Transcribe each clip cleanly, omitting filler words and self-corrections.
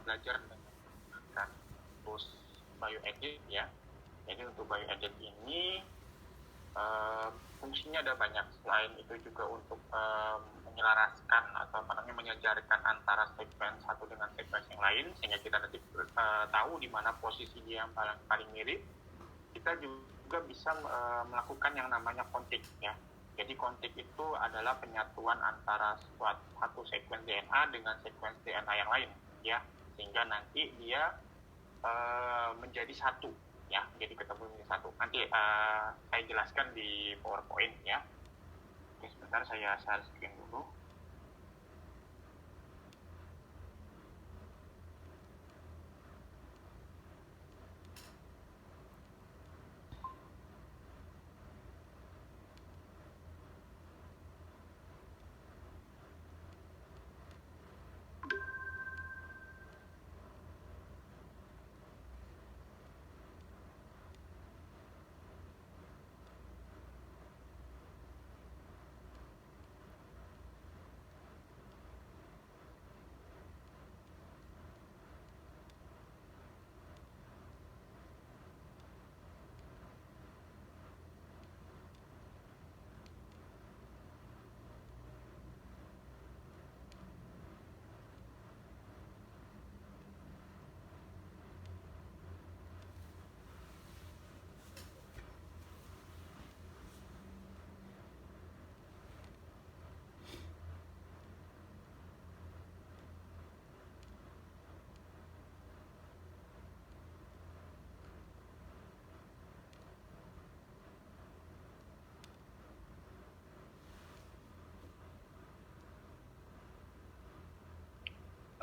belajar dengan tools bioedit ya. Jadi untuk bioedit ini fungsinya ada banyak. Selain itu juga untuk menyelaraskan atau menyejarkan antara sequence satu dengan sequence yang lain, sehingga kita nanti tahu di mana posisi dia yang paling mirip. Kita juga bisa melakukan yang namanya kontik ya. Jadi kontik itu adalah penyatuan antara satu sequence DNA dengan sequence DNA yang lain ya, sehingga nanti dia menjadi satu ya, jadi ketemu menjadi satu. Nanti saya jelaskan di PowerPoint ya. Oke, sebentar saya share screen dulu.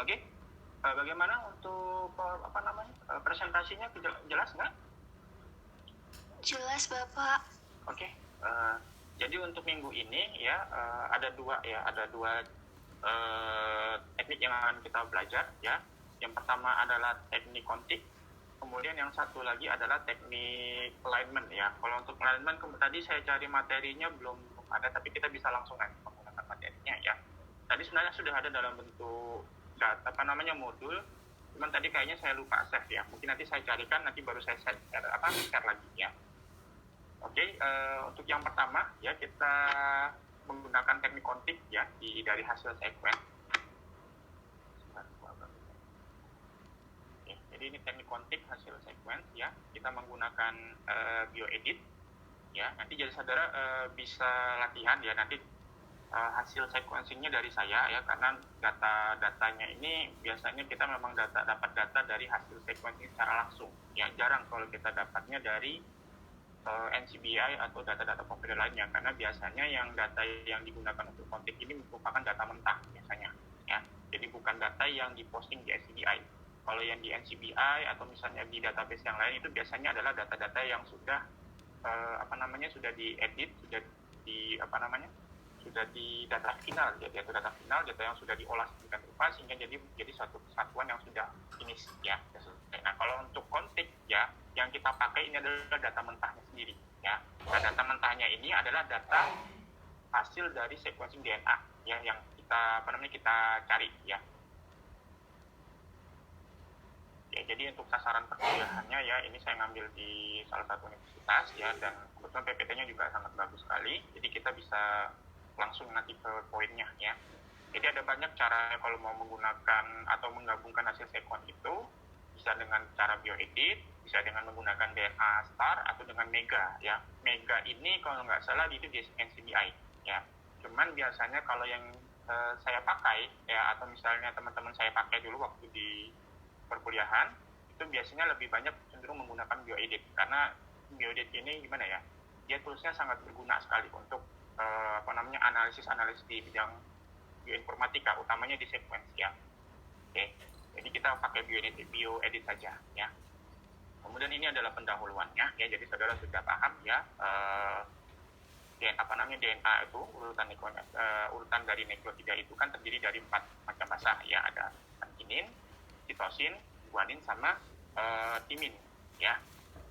Oke, bagaimana untuk presentasinya, jelas nggak? Jelas Bapak. Oke, jadi untuk minggu ini ya ada dua teknik yang akan kita belajar ya. Yang pertama adalah teknik kontik, kemudian yang satu lagi adalah teknik alignment ya. Kalau untuk alignment tadi saya cari materinya belum ada, tapi kita bisa langsung nanti menggunakan materinya ya. Tadi sebenarnya sudah ada dalam bentuk modul, cuman tadi kayaknya saya lupa save ya. Mungkin nanti saya carikan, nanti baru saya share lagi ya. Oke, untuk yang pertama ya kita menggunakan teknik kontik ya dari hasil sequence. Oke, jadi ini teknik kontik hasil sequence ya. Kita menggunakan bioedit ya. Nanti jadi saudara bisa latihan ya, nanti hasil sequencingnya dari saya ya, karena datanya ini biasanya kita memang dapat data dari hasil sequencing secara langsung ya. Jarang kalau kita dapatnya dari NCBI atau data-data komputer lainnya, karena biasanya yang data yang digunakan untuk kontik ini merupakan data mentah biasanya ya. Jadi bukan data yang diposting di NCBI. Kalau yang di NCBI atau misalnya di database yang lain itu biasanya adalah data-data yang sudah sudah diedit, sudah di data final, jadi data yang sudah diolah sedemikian rupa sehingga jadi suatu kesatuan yang sudah finish ya. Nah, kalau untuk kontik ya, yang kita pakai ini adalah data mentahnya sendiri ya. Nah, data mentahnya ini adalah data hasil dari sequencing DNA ya, yang kita cari ya. Ya, jadi untuk sasaran perkuliahannya ya, ini saya ngambil di salah satu universitas ya, dan kebetulan PPT-nya juga sangat bagus sekali. Jadi kita bisa langsung nanti ke poinnya ya. Jadi ada banyak cara kalau mau menggunakan atau menggabungkan hasil sequence itu, bisa dengan cara bioedit, bisa dengan menggunakan DNA star atau dengan mega ya. Mega ini kalau nggak salah itu di NCBI ya. Cuman biasanya kalau yang saya pakai ya, atau misalnya teman-teman saya pakai dulu waktu di perkuliahan, itu biasanya lebih banyak cenderung menggunakan bioedit, karena bioedit ini gimana ya, dia toolsnya sangat berguna sekali untuk analisis di bidang bioinformatika, utamanya di sequence ya. Oke, jadi kita pakai bioedit saja ya. Kemudian ini adalah pendahuluannya ya, jadi saudara sudah paham ya DNA itu urutan dari nukleotida itu kan terdiri dari 4 macam basa ya, ada arginin, sitosin, guanin sama timin ya.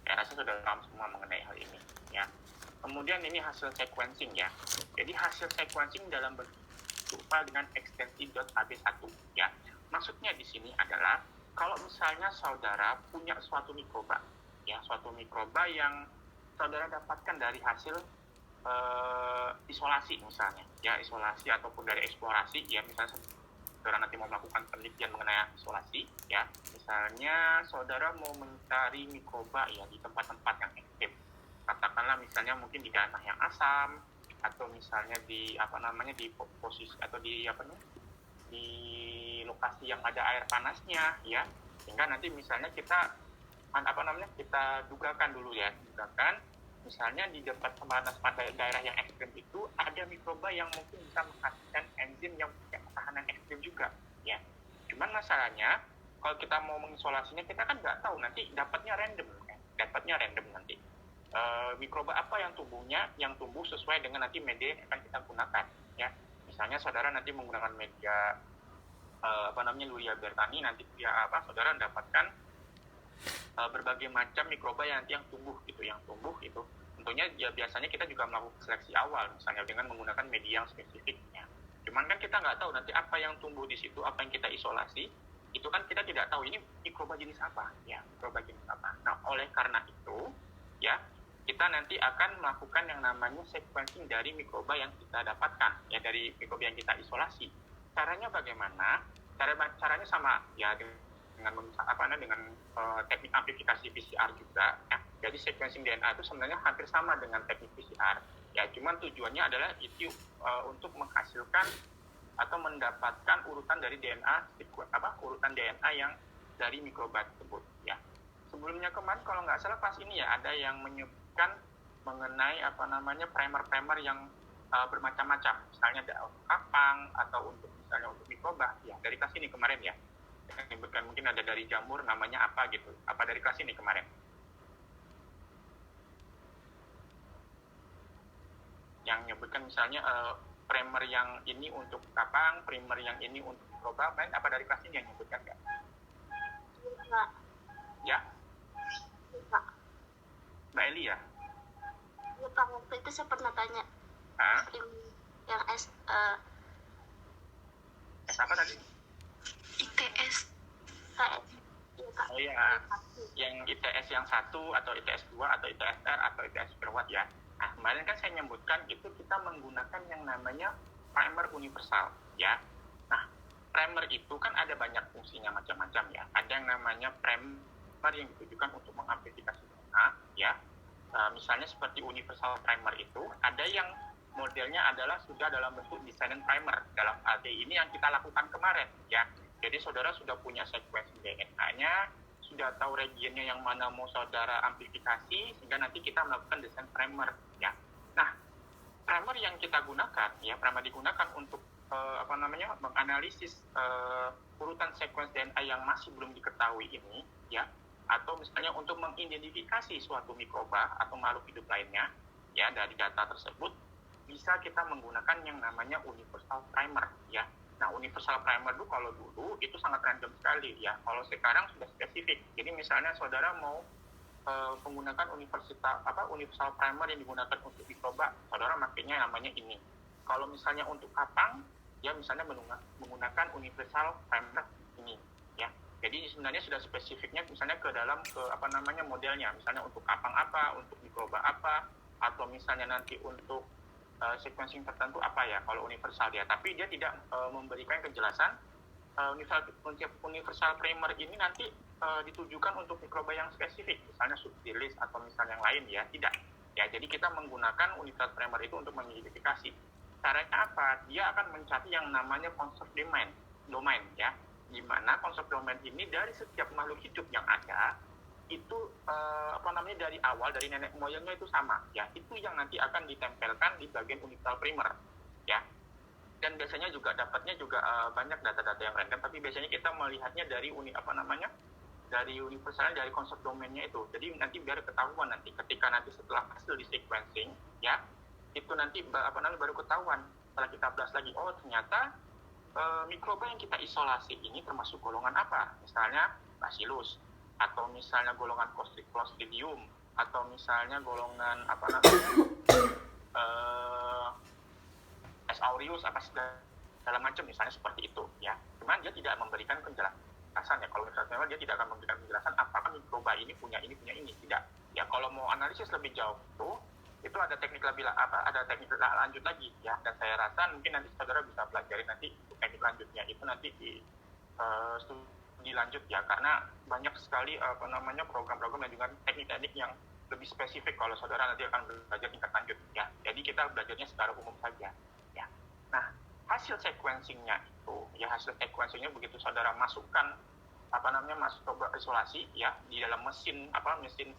Saya rasa sudah paham semua mengenai hal ini ya. Kemudian ini hasil sequencing ya. Jadi hasil sequencing dalam bentuk file dengan ekstensi .ab1 ya. maksudnya di sini adalah kalau misalnya saudara punya suatu mikroba, ya suatu mikroba yang saudara dapatkan dari hasil isolasi misalnya, ya isolasi ataupun dari eksplorasi, ya misalnya saudara nanti mau melakukan penelitian mengenai isolasi, ya misalnya saudara mau mencari mikroba ya di tempat-tempat yang ekstrim, katakanlah misalnya mungkin di tanah yang asam atau misalnya di di posisi atau di di lokasi yang ada air panasnya, ya sehingga nanti misalnya kita kita dugakan dulu ya, misalnya di tempat panas pada daerah yang ekstrim itu ada mikroba yang mungkin bisa menghasilkan enzim yang punya ketahanan ekstrim juga, ya. Cuman masalahnya kalau kita mau mengisolasinya kita kan nggak tahu, nanti dapatnya random nanti. Mikroba apa yang tumbuh sesuai dengan nanti media yang akan kita gunakan, ya. Misalnya saudara nanti menggunakan media Luria bertani, nanti saudara mendapatkan berbagai macam mikroba yang tumbuh itu tentunya ya biasanya kita juga melakukan seleksi awal misalnya dengan menggunakan media yang spesifiknya. Cuman kan kita nggak tahu nanti apa yang tumbuh di situ, apa yang kita isolasi itu kan kita tidak tahu ini mikroba jenis apa. Nah oleh karena itu ya kita nanti akan melakukan yang namanya sequencing dari mikroba yang kita dapatkan, ya dari mikroba yang kita isolasi. Caranya bagaimana? Caranya sama ya dengan teknik amplifikasi PCR juga, ya. Jadi sequencing DNA itu sebenarnya hampir sama dengan teknik PCR, ya. Cuman tujuannya adalah itu untuk menghasilkan atau mendapatkan urutan dari urutan DNA yang dari mikroba tersebut, ya. Sebelumnya kemarin kalau nggak salah pas ini ya ada yang menyebutkan mengenai primer yang bermacam-macam, misalnya ada untuk kapang atau untuk misalnya untuk mikroba, ya dari kelas ini kemarin ya. Menyebutkan mungkin ada dari jamur namanya apa gitu, apa dari kelas ini kemarin yang menyebutkan misalnya primer yang ini untuk kapang, primer yang ini untuk mikroba, apa dari kelas ini yang menyebutkan nggak? Enggak. Ya? Enggak. Mbak Eli ya? Iya Pak, waktu itu saya pernah tanya. Yang S apa tadi? ITS. Oh iya, yang ITS yang 1 atau ITS 2 atau ITSR atau ITS Perwat ya. Nah, kemarin kan saya menyebutkan itu kita menggunakan yang namanya primer universal, ya. Nah, primer itu kan ada banyak fungsinya macam-macam ya. Ada yang namanya primer yang ditujukan untuk mengamplifikasi DNA, ya. Misalnya seperti universal primer itu, ada yang modelnya adalah sudah dalam bentuk desain primer. Dalam arti ini yang kita lakukan kemarin, ya. Jadi saudara sudah punya sequencing DNA-nya, sudah tahu regionnya yang mana mau saudara amplifikasi, sehingga nanti kita melakukan desain primer, ya. Nah, primer yang kita gunakan, ya, primer digunakan untuk menganalisis urutan sequence DNA yang masih belum diketahui ini, ya, atau misalnya untuk mengidentifikasi suatu mikroba atau makhluk hidup lainnya, ya, dari data tersebut, bisa kita menggunakan yang namanya universal primer, ya. Nah, universal primer dulu itu sangat random sekali, ya. Kalau sekarang sudah spesifik. Jadi misalnya saudara mau menggunakan universal primer yang digunakan untuk mikroba, saudara makanya namanya ini. Kalau misalnya untuk kapang, ya misalnya menggunakan universal primer ini, ya. Jadi sebenarnya sudah spesifiknya misalnya ke modelnya, misalnya untuk kapang apa, untuk mikroba apa, atau misalnya nanti untuk sequencing tertentu apa ya kalau universal ya, tapi dia tidak memberikan kejelasan universal primer ini nanti ditujukan untuk mikroba yang spesifik, misalnya subtilis atau misalnya yang lain ya, tidak ya. Jadi kita menggunakan universal primer itu untuk mengidentifikasi. Caranya apa? Dia akan mencari yang namanya konsep domain ya, di mana konsep domain ini dari setiap makhluk hidup yang ada itu dari awal, dari nenek moyangnya itu sama ya, itu yang nanti akan ditempelkan di bagian universal primer ya. Dan biasanya juga dapatnya juga banyak data-data yang random, tapi biasanya kita melihatnya dari dari universalnya, dari konsep domainnya itu. Jadi nanti biar ketahuan nanti ketika nanti setelah hasil di sequencing ya, itu nanti baru ketahuan setelah kita belas lagi, oh ternyata mikroba yang kita isolasi ini termasuk golongan apa, misalnya Bacillus, atau misalnya golongan Clostridium, atau misalnya golongan S. aureus apa segala dalam macam misalnya seperti itu ya. Cuman dia tidak memberikan penjelasan ya. Kalau misalnya dia tidak akan memberikan penjelasan apakah mikroba ini punya ini tidak ya. Kalau mau analisis lebih jauh itu ada teknik lanjut lagi ya, dan saya rasa mungkin nanti saudara bisa pelajari nanti teknik lanjutnya itu nanti di studi lanjut ya, karena banyak sekali program-program dan juga teknik-teknik yang lebih spesifik kalau saudara nanti akan belajar tingkat lanjut ya. Jadi kita belajarnya secara umum saja ya. Nah, hasil sequencingnya itu ya, hasil sequencingnya begitu saudara masukkan masuk ke isolasi ya di dalam mesin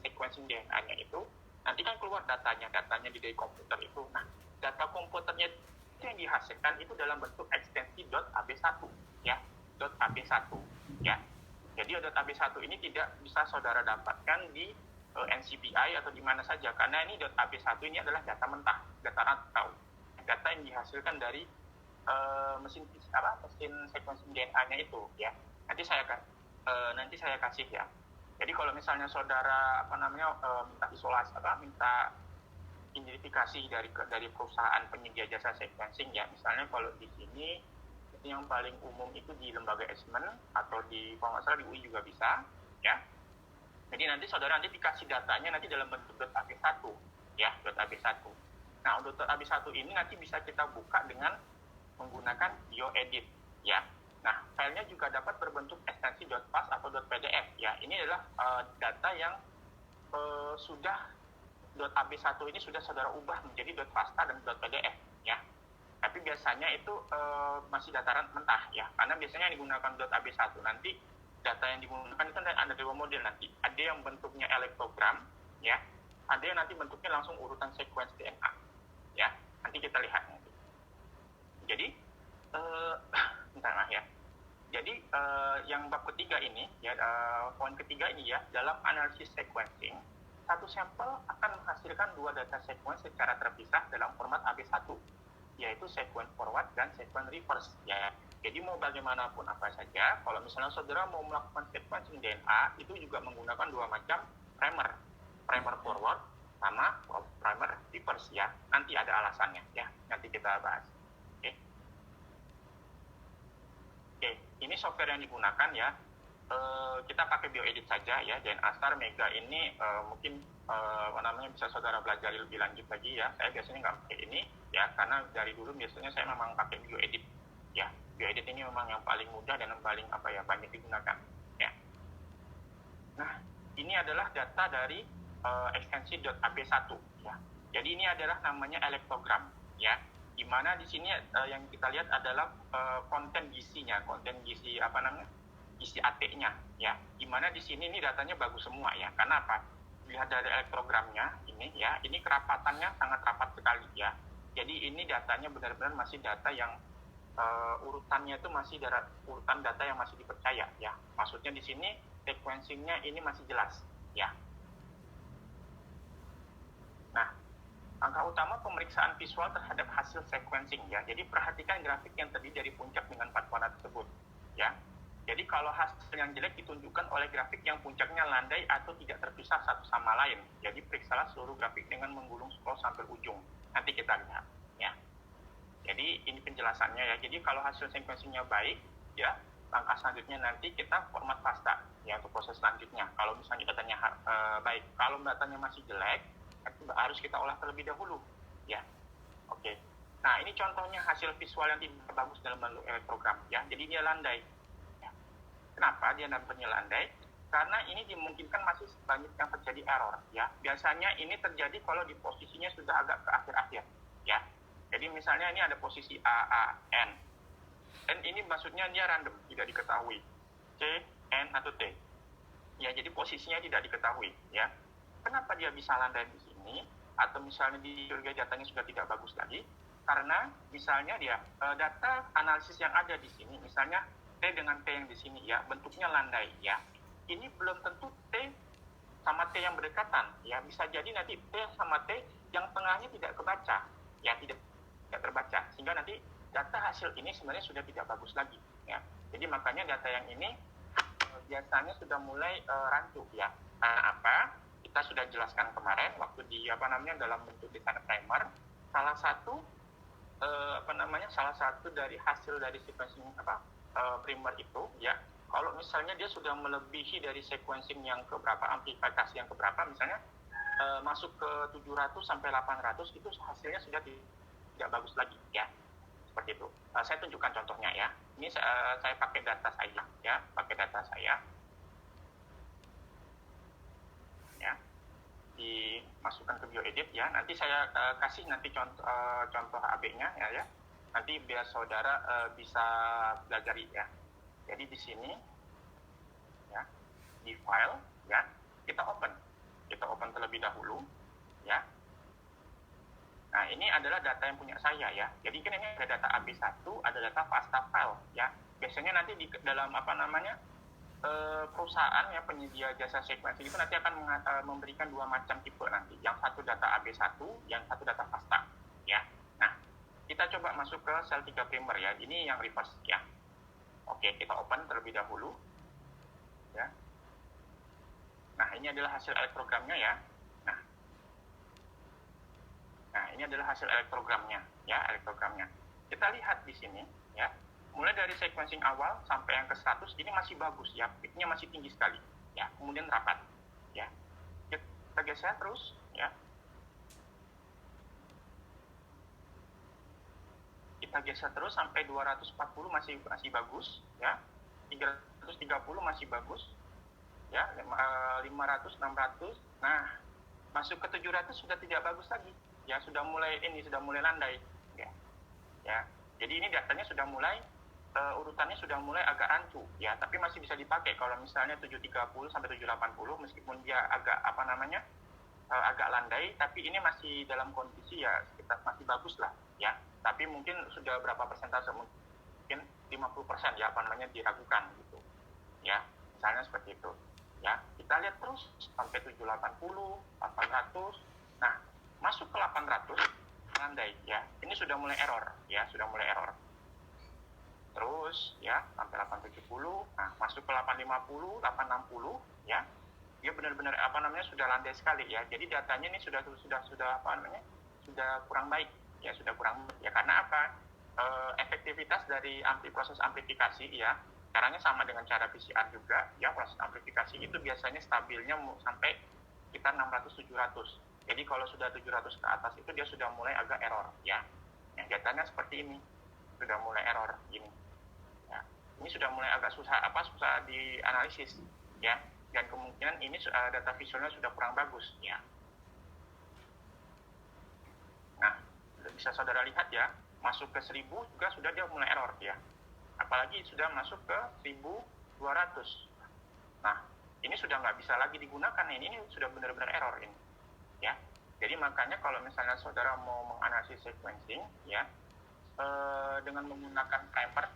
sequencing DNA-nya itu, nanti kan keluar datanya di dari komputer itu. Nah, data komputernya itu yang dihasilkan itu dalam bentuk ekstensi .ab1 ya, .ab1 ya. Jadi .ab1 ini tidak bisa saudara dapatkan di NCBI atau di mana saja, karena ini .ab1 ini adalah data mentah, data rantau, data yang dihasilkan dari mesin sequencing DNA-nya itu ya. Nanti saya kasih ya. Jadi kalau misalnya saudara minta isolasi minta identifikasi dari perusahaan penyedia jasa sequencing ya, misalnya kalau di sini itu yang paling umum itu di lembaga Eijkman atau kalau nggak salah di UI juga bisa ya. Jadi nanti saudara dikasih datanya nanti dalam bentuk .ab1 ya, .ab1. Nah, untuk .ab1 ini nanti bisa kita buka dengan menggunakan bioedit ya. Nah, filenya juga dapat berbentuk ekstensi .fast atau .pdf ya. Ini adalah data yang sudah .ab1 ini sudah saudara ubah menjadi .fasta dan .pdf ya. Tapi biasanya itu masih dataran mentah ya, karena biasanya yang digunakan .ab1 nanti data yang digunakan itu ada dua model nanti. Ada yang bentuknya elektrogram ya, ada yang nanti bentuknya langsung urutan sequence DNA ya. Nanti kita lihat nanti. Jadi ya. Jadi yang bab ketiga ini ya, poin ketiga ini ya, dalam analisis sequencing satu sampel akan menghasilkan dua data sequence secara terpisah dalam format AB1, yaitu sequence forward dan sequence reverse ya. Jadi mau bagaimanapun apa saja, kalau misalnya saudara mau melakukan sequencing DNA itu juga menggunakan dua macam primer forward sama primer reverse ya. Nanti ada alasannya ya, nanti kita bahas. Oke, ini software yang digunakan ya. Kita pakai bioedit saja ya. DNA Star Mega ini mungkin bisa saudara belajar lebih lanjut lagi ya. Saya biasanya nggak pakai ini ya, karena dari dulu biasanya saya memang pakai bioedit ya. Bioedit ini memang yang paling mudah dan yang paling banyak digunakan ya. Nah, ini adalah data dari ekstensi .ab1 ya. Jadi ini adalah namanya elektrogram ya. Di mana di sini yang kita lihat adalah konten gisinya, gisi AT-nya ya. Di mana di sini ini datanya bagus semua ya. Karena apa? Lihat dari elektrogramnya ini ya, ini kerapatannya sangat rapat sekali ya. Jadi ini datanya benar-benar masih data yang urutannya itu masih urutan data yang masih dipercaya ya. Maksudnya di sini sequencingnya ini masih jelas ya. Nah, angka utama pemeriksaan visual terhadap hasil sequencing ya. Jadi perhatikan grafik yang terdiri dari puncak dengan 4 warna tersebut ya. Jadi kalau hasil yang jelek ditunjukkan oleh grafik yang puncaknya landai atau tidak terpisah satu sama lain. Jadi periksalah seluruh grafik dengan menggulung scroll sampai ujung. Nanti kita lihat ya. Jadi ini penjelasannya ya. Jadi kalau hasil sequencingnya baik ya, langkah selanjutnya nanti kita format FASTA ya untuk proses selanjutnya. Kalau misalnya datanya baik, kalau datanya masih jelek, harus kita olah terlebih dahulu ya. Oke. Nah, ini contohnya hasil visual yang tidak bagus dalam bentuk elektrogram ya. Jadi dia landai. Ya. Kenapa dia namanya landai? Karena ini dimungkinkan masih banyak yang terjadi error ya. Biasanya ini terjadi kalau di posisinya sudah agak ke akhir-akhir ya. Jadi misalnya ini ada posisi A, N. N ini maksudnya dia random, tidak diketahui. C, N, atau T. Ya, jadi posisinya tidak diketahui ya. Kenapa dia bisa landai di sini? Atau misalnya dicurigai datanya sudah tidak bagus lagi? Karena misalnya dia data analisis yang ada di sini, misalnya T dengan T yang di sini ya, bentuknya landai ya. Ini belum tentu T sama T yang berdekatan ya. Bisa jadi nanti T sama T yang tengahnya tidak kebaca ya, tidak terbaca, sehingga nanti data hasil ini sebenarnya sudah tidak bagus lagi ya. Jadi makanya data yang ini biasanya sudah mulai rancu ya. Karena apa? Kita sudah jelaskan kemarin waktu di dalam bentuk desain primer, salah satu salah satu dari hasil dari sequencing primer itu ya, kalau misalnya dia sudah melebihi dari sequencing yang keberapa, amplifikasi yang keberapa, misalnya masuk ke 700 sampai 800, itu hasilnya sudah tidak bagus lagi ya, seperti itu. Saya tunjukkan contohnya ya. Ini saya pakai data saya ya, ya, dimasukkan ke bioedit ya. Nanti saya kasih nanti contoh AB-nya ya. Nanti biar saudara bisa belajar ya. Jadi di sini ya, di file ya, kita open terlebih dahulu ya. Nah, ini adalah data yang punya saya ya. Jadi kan ini ada data AB1, ada data FASTA file ya. Biasanya nanti di dalam perusahaan ya, penyedia jasa sequencing itu nanti akan memberikan dua macam tipe nanti. Yang satu data AB1, yang satu data FASTA ya. Nah, kita coba masuk ke sel 3 primer ya. Ini yang reverse ya. Oke, kita open terlebih dahulu ya. Nah, ini adalah hasil elektrogramnya ya. Nah, ini adalah hasil elektrogramnya ya, Kita lihat di sini ya. Mulai dari sequencing awal sampai yang ke 100 ini masih bagus ya, peaknya masih tinggi sekali ya, kemudian rapat ya. Kita geser terus ya. Kita geser terus sampai 240 masih bagus ya. 330 masih bagus ya, 500, 600. Nah, masuk ke 700 sudah tidak bagus lagi ya, sudah mulai landai ya. Jadi ini datanya sudah mulai urutannya sudah mulai agak rancu ya, tapi masih bisa dipakai kalau misalnya 730 sampai 780, meskipun dia agak agak landai, tapi ini masih dalam kondisi ya sekitar masih bagus lah ya. Tapi mungkin sudah berapa persentase, mungkin 50% ya diragukan gitu ya, misalnya seperti itu ya. Kita lihat terus sampai 780, 800. Nah, masuk ke 800 landai ya, ini sudah mulai error ya, terus ya sampai 870. Nah, masuk ke 850, 860 ya, dia benar-benar sudah landai sekali ya. Jadi datanya ini sudah kurang baik ya, karena apa? Efektivitas dari proses amplifikasi ya, caranya sama dengan cara PCR juga ya. Proses amplifikasi itu biasanya stabilnya sampai sekitar 600-700. Jadi kalau sudah 700 ke atas itu dia sudah mulai agak error ya. Yang datanya seperti ini, sudah mulai error gini ya. Ini sudah mulai agak susah dianalisis ya, dan kemungkinan ini data visualnya sudah kurang bagus ya. Nah, bisa saudara lihat ya, masuk ke 1000 juga sudah dia mulai error ya, apalagi sudah masuk ke 1200. Nah, ini sudah nggak bisa lagi digunakan, ini sudah benar-benar error ini ya. Jadi makanya kalau misalnya saudara mau menganalisis sequencing ya, dengan menggunakan primer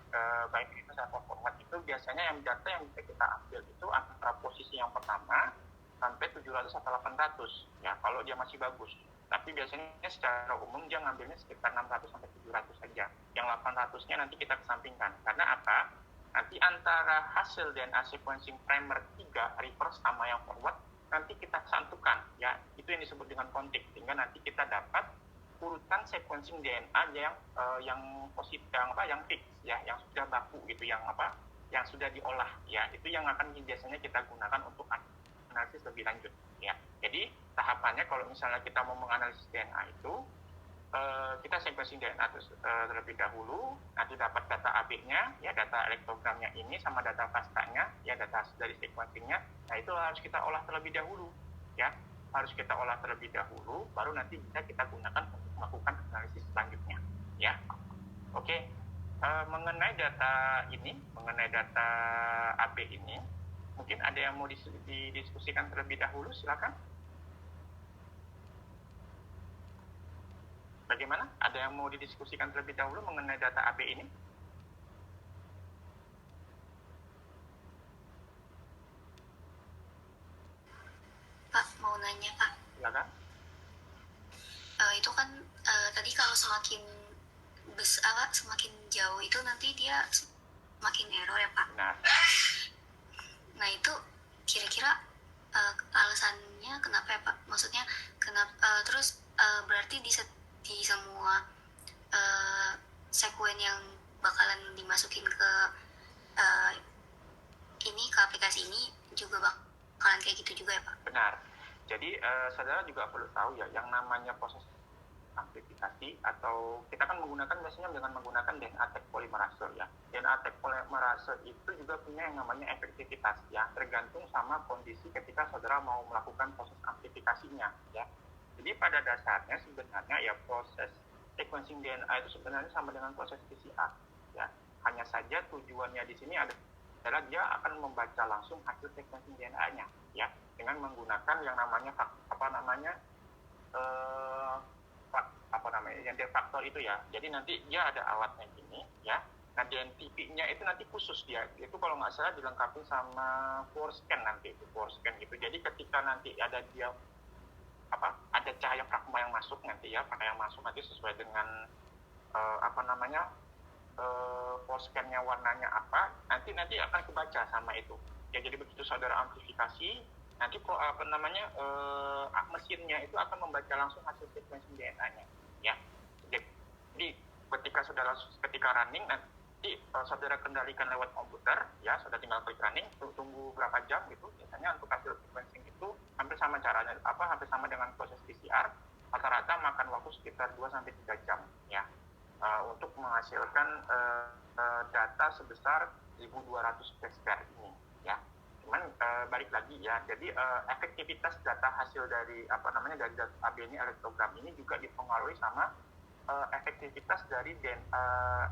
baik itu atau format, itu biasanya yang data yang bisa kita ambil itu antara posisi yang pertama sampai 700 atau 800 ya, kalau dia masih bagus. Tapi biasanya secara umum dia ngambilnya sekitar 600 sampai 700 saja. Yang 800-nya nanti kita kesampingkan. Karena apa? Nanti antara hasil DNA sequencing primer 3 reverse sama yang forward nanti kita satukan ya, itu yang disebut dengan kontik, sehingga nanti kita dapat urutan sequencing DNA yang positif, yang fix ya, yang sudah baku gitu, yang sudah diolah ya, itu yang akan biasanya kita gunakan untuk analisis lebih lanjut ya. Jadi tahapannya kalau misalnya kita mau menganalisis DNA itu, kita sequencing DNA terlebih dahulu, nanti dapat data AB-nya ya, data elektrogramnya ini sama data FASTA-nya ya, data dari sequencing-nya. Nah, itu harus kita olah terlebih dahulu ya, baru nanti bisa kita gunakan untuk melakukan analisis selanjutnya ya. Oke. Mengenai data AB ini, mungkin ada yang mau didiskusikan terlebih dahulu, silakan. Bagaimana? Ada yang mau didiskusikan terlebih dahulu mengenai data AB ini? Pak, mau nanya Pak. Silakan. Itu kan tadi kalau semakin jauh itu nanti dia semakin error ya Pak? Benar. Nah, itu kira-kira alasannya kenapa ya Pak? Maksudnya kenapa terus berarti di semua juga bakalan kayak gitu juga ya Pak? Benar. Jadi saudara juga perlu tahu ya, yang namanya proses amplifikasi atau kita kan menggunakan biasanya dengan menggunakan DNA tag polimerase ya. DNA tag polimerase itu juga punya yang namanya efektivitas ya, tergantung sama kondisi ketika saudara mau melakukan proses amplifikasinya ya. Jadi pada dasarnya sebenarnya ya proses sequencing DNA itu sebenarnya sama dengan proses PCR ya. Hanya saja tujuannya di sini adalah dia akan membaca langsung hasil sequencing DNA-nya ya, dengan menggunakan yang namanya yang faktor itu ya. Jadi nanti dia ada alatnya gini ya. Nah DNTP-nya itu nanti khusus dia. Itu kalau nggak salah dilengkapi sama fluoroscan nanti itu fluoroscan gitu. Jadi ketika nanti ada cahaya fragma yang masuk nanti ya, pada yang masuk nanti sesuai dengan fluoroscan-nya warnanya apa, nanti akan kebaca sama itu. Ya jadi begitu saudara amplifikasi, nanti mesinnya itu akan membaca langsung hasil sequencing DNA-nya ya. Jadi ketika running nanti saudara kendalikan lewat komputer ya, saudara tinggal klik running, tunggu berapa jam gitu. Biasanya untuk hasil sequencing itu hampir sama dengan proses PCR, rata-rata makan waktu sekitar 2-3 jam ya, untuk menghasilkan data sebesar 1.200 base pair ini ya. Cuman balik lagi ya, jadi efektivitas data hasil dari dari data AB ini, elektrogram ini juga dipengaruhi sama efektivitas dari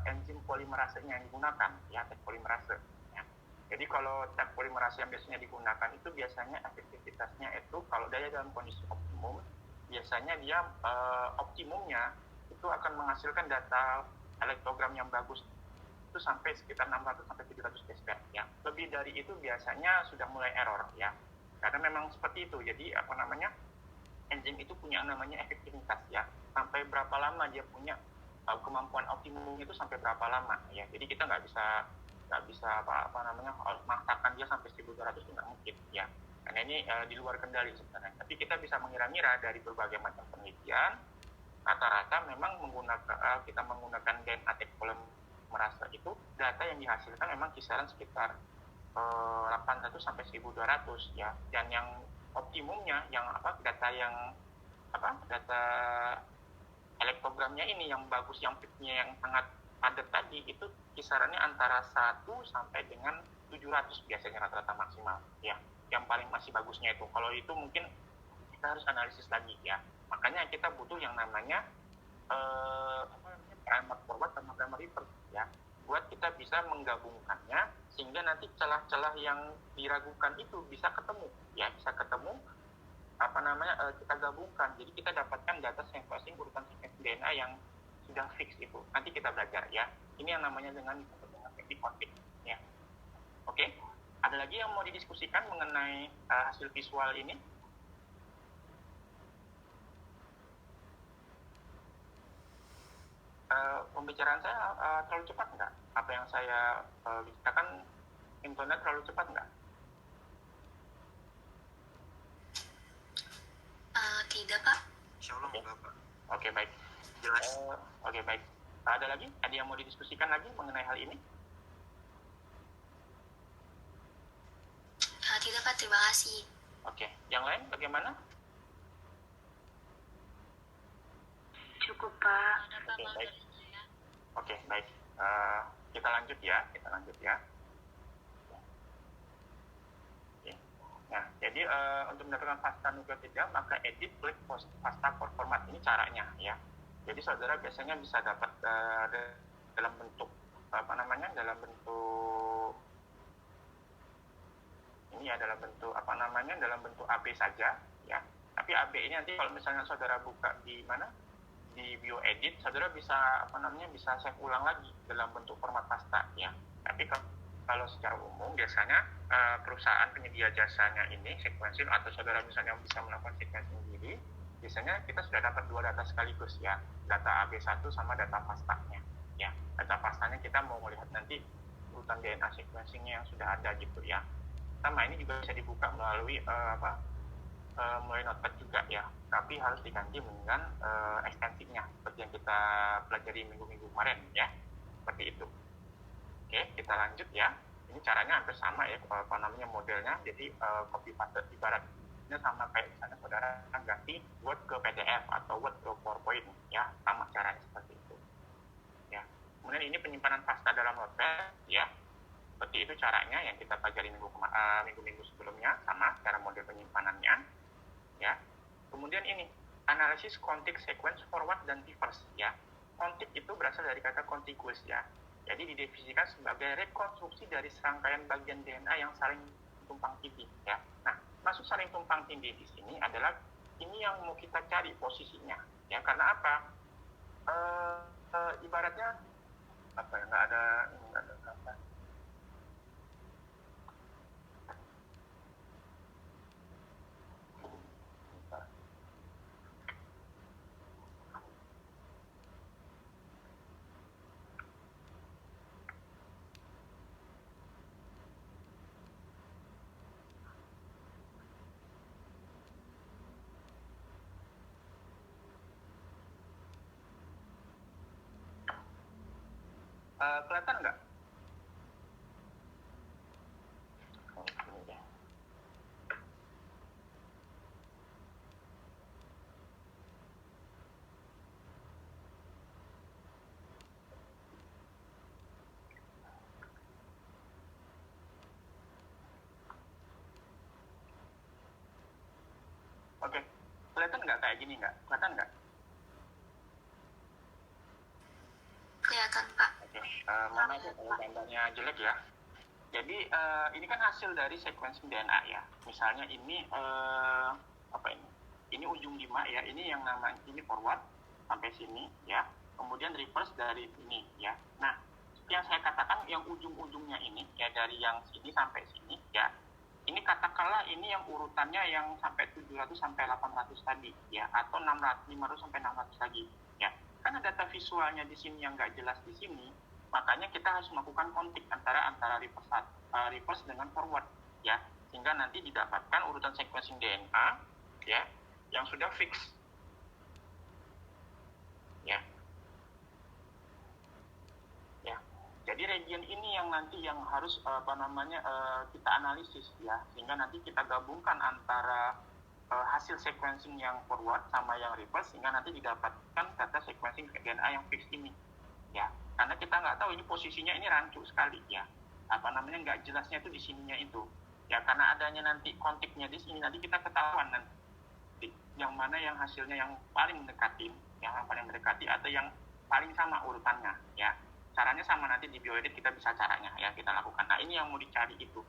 enzim polimerasenya yang digunakan ya, tag polimerase ya. Jadi kalau tag polimerase yang biasanya digunakan itu biasanya efektivitasnya itu kalau dia dalam kondisi optimum, biasanya dia optimumnya itu akan menghasilkan data elektrogram yang bagus itu sampai sekitar 600-700 base pair ya. Lebih dari itu biasanya sudah mulai error ya, karena memang seperti itu. Jadi enzim itu punya namanya efektivitas ya, sampai berapa lama dia punya kemampuan optimum itu sampai berapa lama ya. Jadi kita nggak bisa memaksakan dia sampai 1.200 itu nggak mungkin ya, karena ini di luar kendali sebenarnya. Tapi kita bisa mengira-ngira dari berbagai macam penelitian, rata-rata memang kita menggunakan DNA tag polimerase itu, data yang dihasilkan memang kisaran sekitar 800 sampai 1.200 ya. Dan yang optimumnya data elektrogramnya ini yang bagus, yang peaknya yang sangat padat tadi, itu kisarannya antara 1 sampai dengan 700 biasanya rata-rata maksimal ya. Yang paling masih bagusnya itu, kalau itu mungkin kita harus analisis lagi ya. Makanya kita butuh yang namanya primer forward sama primer reverse ya, buat kita bisa menggabungkannya sehingga nanti celah-celah yang diragukan itu bisa ketemu ya, kita gabungkan. Jadi kita dapatkan data sequencing urutan sequencing DNA yang sudah fix itu. Nanti kita belajar ya. Ini yang namanya dengan teknik konflik ya. Oke. Ada lagi yang mau didiskusikan mengenai hasil visual ini? Pembicaraan saya terlalu cepat nggak? Apa yang saya bicarakan internet terlalu cepat nggak? Tidak Pak. Insyaallah enggak Pak. Oke, baik. Jelas. Oke, baik. Ada lagi? Ada yang mau didiskusikan lagi mengenai hal ini? Tidak Pak, terima kasih. Oke, yang lain bagaimana? Cukup Pak. Oke, baik. Oke, baik. Kita lanjut ya. Oke. Nah, jadi untuk mendapatkan FASTA nukleotida, maka edit klik FASTA core format. Ini caranya ya. Jadi saudara biasanya bisa dapat dalam bentuk dalam bentuk AB saja ya. Tapi AB ini nanti kalau misalnya saudara buka di bioedit, saudara bisa bisa save ulang lagi dalam bentuk format FASTA ya. Tapi kalau secara umum biasanya perusahaan penyedia jasanya ini sequencing, atau saudara misalnya bisa melakukan sequencing sendiri, biasanya kita sudah dapat 2 data sekaligus ya, data AB1 sama data FASTA-nya ya. Data FASTA-nya kita mau melihat nanti urutan DNA sequencing-nya yang sudah ada gitu ya. Sama ini juga bisa dibuka melalui melalui Notepad juga ya, tapi harus diganti dengan ekstensinya seperti yang kita pelajari minggu-minggu kemarin ya, seperti itu. Oke, kita lanjut ya. Ini caranya hampir sama ya, modelnya. Jadi copy paste ibaratnya sama kayak misalnya saudara ganti Word ke PDF atau Word ke PowerPoint, ya sama caranya seperti itu. Ya. Kemudian ini penyimpanan pasta dalam Notepad, ya. Seperti itu caranya yang kita pelajari minggu-minggu sebelumnya, sama cara model penyimpanannya, ya. Kemudian ini analisis context sequence forward dan reverse, ya. Context itu berasal dari kata contiguous, ya. Jadi didefinisikan sebagai rekonstruksi dari serangkaian bagian DNA yang saling tumpang tindih, ya. Nah, maksud saling tumpang tindih di sini adalah ini yang mau kita cari posisinya, ya. Karena apa? Ibaratnya apa ya? Nggak ada apa. Kelihatan nggak? Oke, kelihatan nggak kayak gini nggak? Kelihatan nggak? Kelihatan, Pak. Oke, mana aja kalau gambarnya jelek ya. Jadi ini kan hasil dari sequencing DNA ya. Misalnya ini apa ini? Ini ujung 5 ya. Ini yang namanya ini forward sampai sini ya. Kemudian reverse dari ini ya. Nah, yang saya katakan yang ujung-ujungnya ini ya, dari yang sini sampai sini ya. Ini katakanlah ini yang urutannya yang sampai 700 sampai 800 tadi ya, atau 500 sampai 600 lagi ya. Karena data visualnya di sini yang nggak jelas di sini, makanya kita harus melakukan kontik antara reverse dengan forward ya, sehingga nanti didapatkan urutan sequencing DNA ya yang sudah fix ya. Jadi region ini yang nanti yang harus kita analisis ya, sehingga nanti kita gabungkan antara hasil sequencing yang forward sama yang reverse, sehingga nanti didapatkan data sequencing DNA yang fix ini ya. Karena kita nggak tahu ini posisinya ini rancu sekali ya, nggak jelasnya itu di sininya itu ya, karena adanya nanti kontiknya di sini, nanti kita ketahuan nanti yang mana yang hasilnya yang paling mendekati atau yang paling sama urutannya ya. Caranya sama, nanti di bioedit kita bisa caranya ya kita lakukan. Nah, ini yang mau dicari itu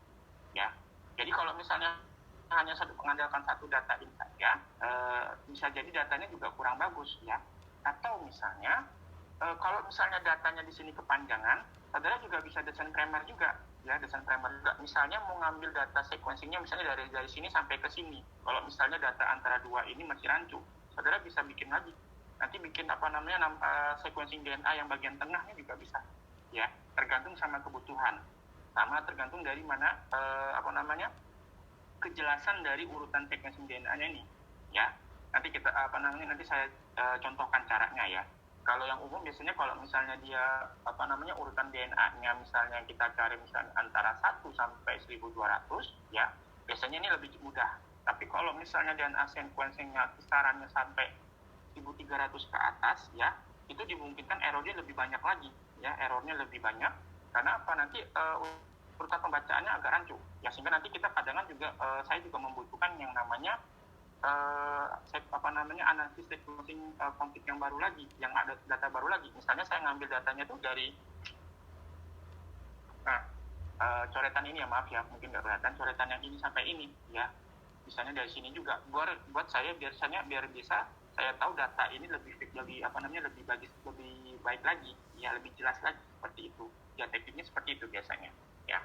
ya. Jadi kalau misalnya hanya mengandalkan satu data ini saja, bisa jadi datanya juga kurang bagus ya. Atau misalnya kalau misalnya datanya di sini kepanjangan, saudara juga bisa desain primer juga ya, Misalnya mau ngambil data sequencingnya misalnya dari sini sampai ke sini. Kalau misalnya data antara dua ini masih rancu, saudara bisa bikin lagi. Nanti bikin sequencing DNA yang bagian tengahnya juga bisa ya, tergantung sama kebutuhan, sama tergantung dari mana kejelasan dari urutan sequencing DNA-nya ini ya. Nanti kita nanti saya contohkan caranya ya. Kalau yang umum biasanya kalau misalnya dia urutan DNA-nya misalnya kita cari misalnya antara 1 sampai 1200 ya, biasanya ini lebih mudah. Tapi kalau misalnya DNA sequencing-nya kisarannya sampai 1300 ke atas ya, itu dimungkinkan errornya lebih banyak lagi ya, karena nanti urutan pembacaannya agak rancu ya, sehingga nanti kita kadang juga saya juga membutuhkan yang namanya analisis sequencing konflik yang baru lagi, yang ada data baru lagi. Misalnya saya ngambil datanya tuh dari coretan ini ya, maaf ya mungkin nggak kelihatan, coretan yang ini sampai ini ya, misalnya dari sini juga buat saya biar bisa saya tahu data ini lebih baik lagi ya, lebih jelas lagi, seperti itu ya, tekniknya seperti itu biasanya ya.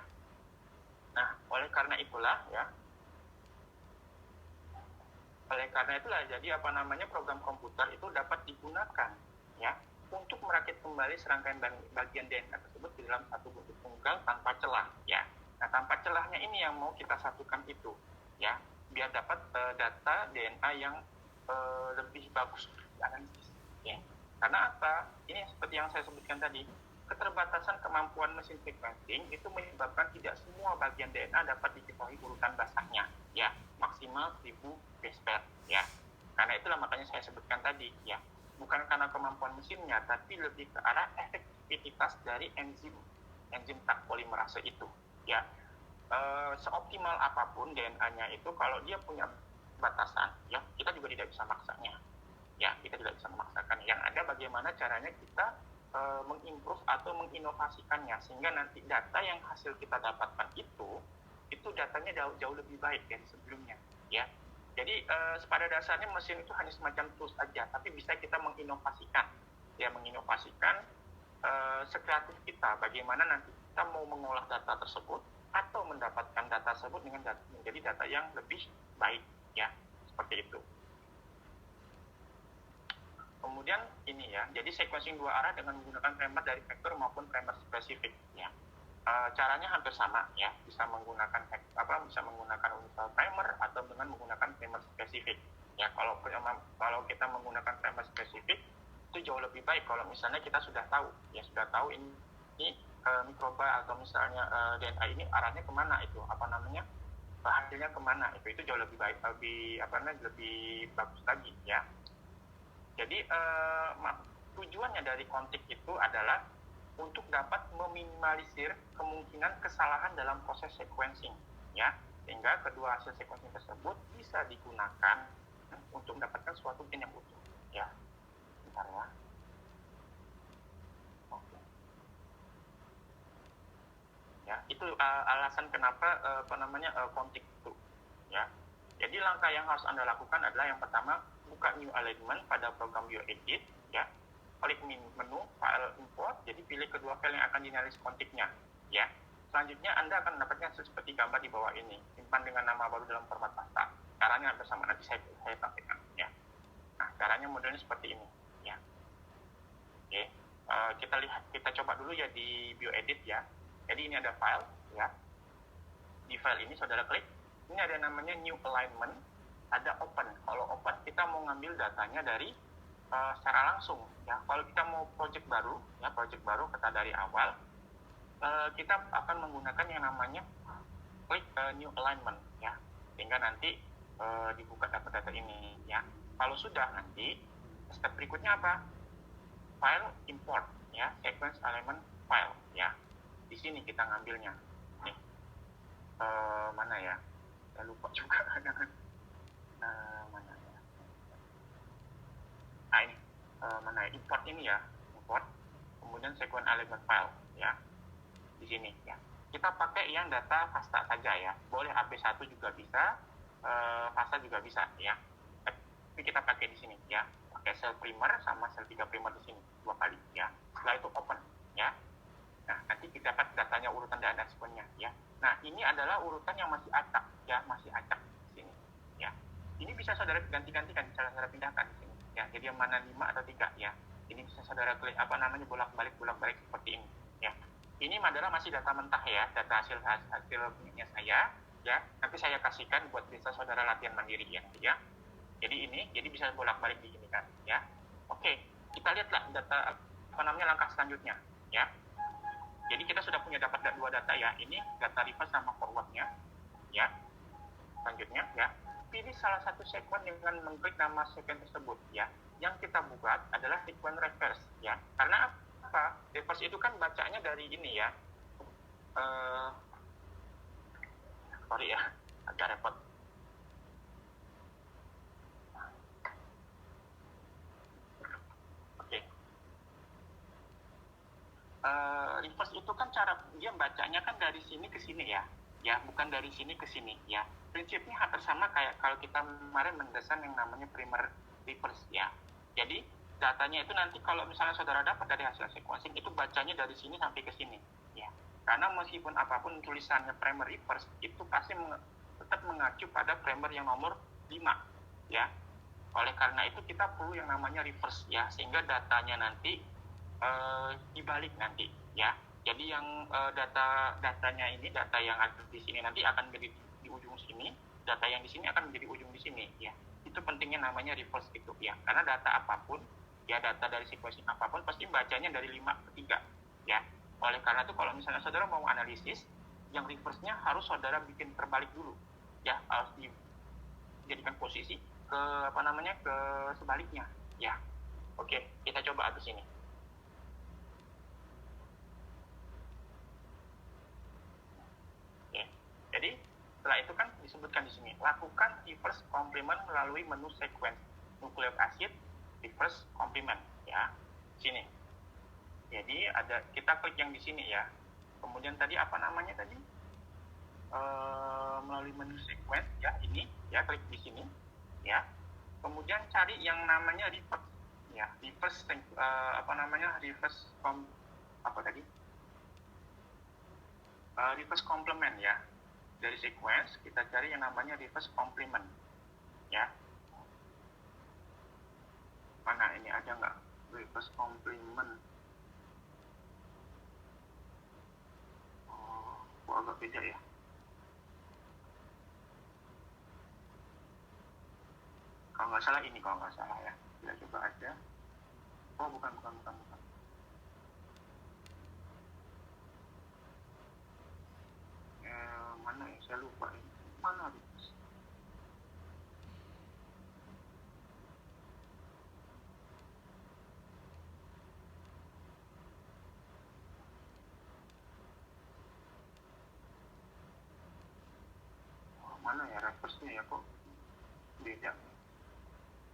Nah, oleh karena itulah jadi program komputer itu dapat digunakan ya untuk merakit kembali serangkaian bagian DNA tersebut di dalam satu bentuk tunggal tanpa celah ya. Nah, tanpa celahnya ini yang mau kita satukan itu ya, biar dapat data DNA yang lebih bagus dianalisis ya. Karena apa? Ini seperti yang saya sebutkan tadi, keterbatasan kemampuan mesin sequencing itu menyebabkan tidak semua bagian DNA dapat diketahui urutan basahnya, ya, maksimal 1000 base pair, ya. Karena itulah makanya saya sebutkan tadi, ya, bukan karena kemampuan mesinnya, tapi lebih ke arah efektivitas dari enzim Taq polimerase itu, ya. Seoptimal apapun DNA-nya itu, kalau dia punya batasan, ya, kita juga tidak bisa maksanya, ya, kita tidak bisa memaksakan. Yang ada bagaimana caranya kita mengimprove atau menginovasikannya, sehingga nanti data yang hasil kita dapatkan itu datanya jauh lebih baik dari sebelumnya, ya. Jadi pada dasarnya mesin itu hanya semacam tools aja, tapi bisa kita menginovasikan, ya, menginovasikan sekreatif kita, bagaimana nanti kita mau mengolah data tersebut atau mendapatkan data tersebut dengan menjadi data yang lebih baik, ya, seperti itu. Kemudian ini, ya, jadi sequencing dua arah dengan menggunakan primer dari vektor maupun primer spesifik, ya. Caranya hampir sama, ya, bisa menggunakan universal primer atau dengan menggunakan primer spesifik, ya. Kalau kita menggunakan primer spesifik itu jauh lebih baik kalau misalnya kita sudah tahu ini mikroba atau misalnya DNA ini arahnya kemana, itu hasilnya kemana, itu jauh lebih baik, lebih bagus lagi, ya. Jadi tujuannya dari kontik itu adalah untuk dapat meminimalisir kemungkinan kesalahan dalam proses sequencing, ya, sehingga kedua hasil sequencing tersebut bisa digunakan untuk mendapatkan suatu gen yang utuh, ya. Bentar, ya. Oke. Ya, itu alasan kenapa kontik itu, ya. Jadi langkah yang harus Anda lakukan adalah yang pertama, buka new alignment pada program BioEdit, ya. Klik menu file import, jadi pilih kedua file yang akan dianalisis kontiknya, ya. Selanjutnya Anda akan mendapatkan hasil seperti gambar di bawah ini, simpan dengan nama baru dalam format pasta. Caranya hampir sama, nanti saya sampaikan, ya. Nah, caranya modelnya seperti ini, ya. Oke, kita coba dulu ya di BioEdit, ya. Jadi ini ada file, ya. Di file ini saudara klik, ini ada namanya new alignment, ada open. Kalau open kita mau ngambil datanya dari secara langsung, ya. Kalau kita mau project baru kita dari awal, kita akan menggunakan yang namanya klik new alignment, ya, sehingga nanti dibuka data-data ini, ya. Kalau sudah, nanti step berikutnya apa? File import, ya, sequence alignment file, ya. Di sini kita ngambilnya. Nih, mana ya? Saya lupa juga dengan mana ya? Nah, ini mana ya? Import ini, ya, import. Kemudian sequence alignment file, ya. Di sini, ya. Kita pakai yang data FASTA saja, ya. Boleh AP1 juga bisa, FASTA juga bisa, ya. Tapi kita pakai di sini, ya. Pakai sel primer sama sel 3 primer di sini 2 kali, ya. Setelah itu open, ya. Nah, nanti kita dapat datanya urutan data sequence-nya, ya. Nah, ini adalah urutan yang masih acak, ya, masih acak di sini, ya. Ini bisa saudara ganti-gantikan, bisa saudara pindahkan di sini, ya. Jadi yang mana 5 atau 3, ya. Ini bisa saudara klik bolak-balik seperti ini, ya. Ini adalah masih data mentah, ya, data hasil punya saya, ya. Nanti saya kasihkan buat bisa saudara latihan mandiri, ya. Jadi bisa bolak-balik di sini, kan, ya. Oke, kita lihatlah data langkah selanjutnya, ya. Jadi kita sudah punya dapat dua data, ya. Ini data reverse sama forwardnya, ya. Selanjutnya, ya, pilih salah satu sequence dengan mengklik nama sequence tersebut, ya. Yang kita buat adalah sequence reverse, ya. Karena apa? Reverse itu kan bacanya dari ini, ya. Sorry, ya, agak repot. Oke. Reverse itu kan cara dia bacanya kan dari sini ke sini, ya. Ya, bukan dari sini ke sini, ya. Prinsipnya hampir sama kayak kalau kita kemarin mendesain yang namanya primer reverse, ya. Jadi datanya itu nanti kalau misalnya saudara dapat dari hasil sequencing itu bacanya dari sini sampai ke sini, ya. Karena meskipun apapun tulisannya primer reverse itu pasti tetap mengacu pada primer yang nomor 5, ya. Oleh karena itu kita perlu yang namanya reverse, ya, sehingga datanya nanti dibalik nanti, ya. Jadi yang datanya ini, data yang ada di sini nanti akan menjadi di ujung sini, data yang di sini akan menjadi ujung di sini, ya. Itu pentingnya namanya reverse itu, ya. Karena data apapun, ya, data dari sequencing apapun pasti bacanya dari 5 ke 3, ya. Oleh karena itu kalau misalnya saudara mau analisis, yang reverse-nya harus saudara bikin terbalik dulu, ya, harus dijadikan posisi ke ke sebaliknya, ya. Oke, kita coba atur sini. Oke. Jadi setelah itu kan disebutkan di sini, lakukan reverse complement melalui menu sequence nucleic acid reverse complement, ya. Sini. Jadi kita klik yang di sini, ya. Kemudian tadi apa namanya tadi? Melalui menu sequence, ya, ini, ya, klik di sini, ya. Kemudian cari yang namanya reverse, ya, reverse reverse complement, ya. Dari sequence kita cari yang namanya reverse complement, ya. Mana ini ada nggak reverse complement? Kok agak beda ya? Kalau nggak salah ini, ya. Kita coba aja. Oh, bukan. Mana ya? Saya lupa ini. Mana reverse? Mana ya reverse-nya ya, kok beda?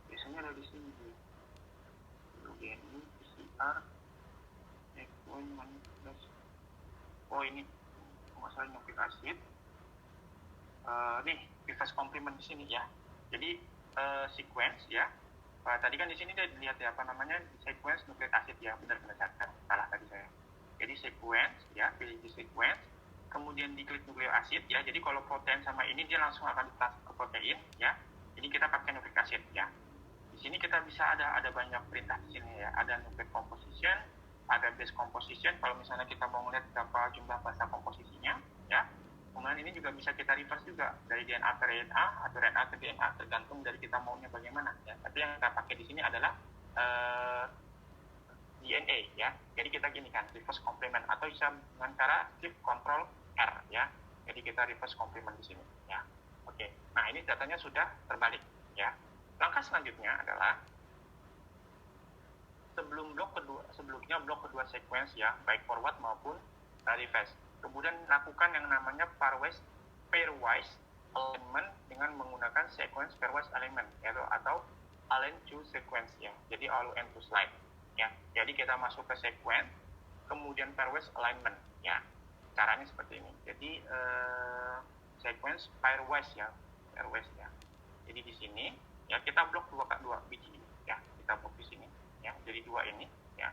Biasanya ada di sini. GNI, PCR, checkpoint, manipulasi. Oh, ini masalah nucleic acid. Nih, reverse complement di sini, ya. Jadi sequence, ya. Tadi kan di sini udah dilihat ya sequence nucleic acid, ya. Benar salah tadi saya. Jadi sequence, ya, pilih di sequence. Kemudian diklik nucleic acid, ya. Jadi kalau protein sama ini dia langsung akan ditransfer ke protein, ya. Jadi kita pakai nucleic acid, ya. Di sini kita bisa ada banyak perintah di sini, ya. Ada nucleic composition, ada base composition. Kalau misalnya kita mau melihat berapa jumlah basa komposisinya, ya. Kemudian ini juga bisa kita reverse juga dari DNA ke RNA atau RNA ke DNA, tergantung dari kita maunya bagaimana, ya. Tapi yang kita pakai di sini adalah DNA, ya. Jadi kita gini kan, reverse complement atau bisa dengan cara shift control R, ya. Jadi kita reverse complement di sini, ya. Oke. Nah, ini datanya sudah terbalik, ya. Langkah selanjutnya adalah sebelumnya blok kedua sequence, ya, baik forward maupun reverse. Kemudian lakukan yang namanya pairwise alignment dengan menggunakan sequence pairwise alignment, yaitu atau align to sequence, ya. Jadi align to slide, ya. Jadi kita masuk ke sequence, kemudian pairwise alignment, ya. Caranya seperti ini. Jadi sequence pairwise, ya. Jadi di sini, ya, kita blok dua biji ini, ya. Kita blok di sini, ya. Jadi dua ini, ya.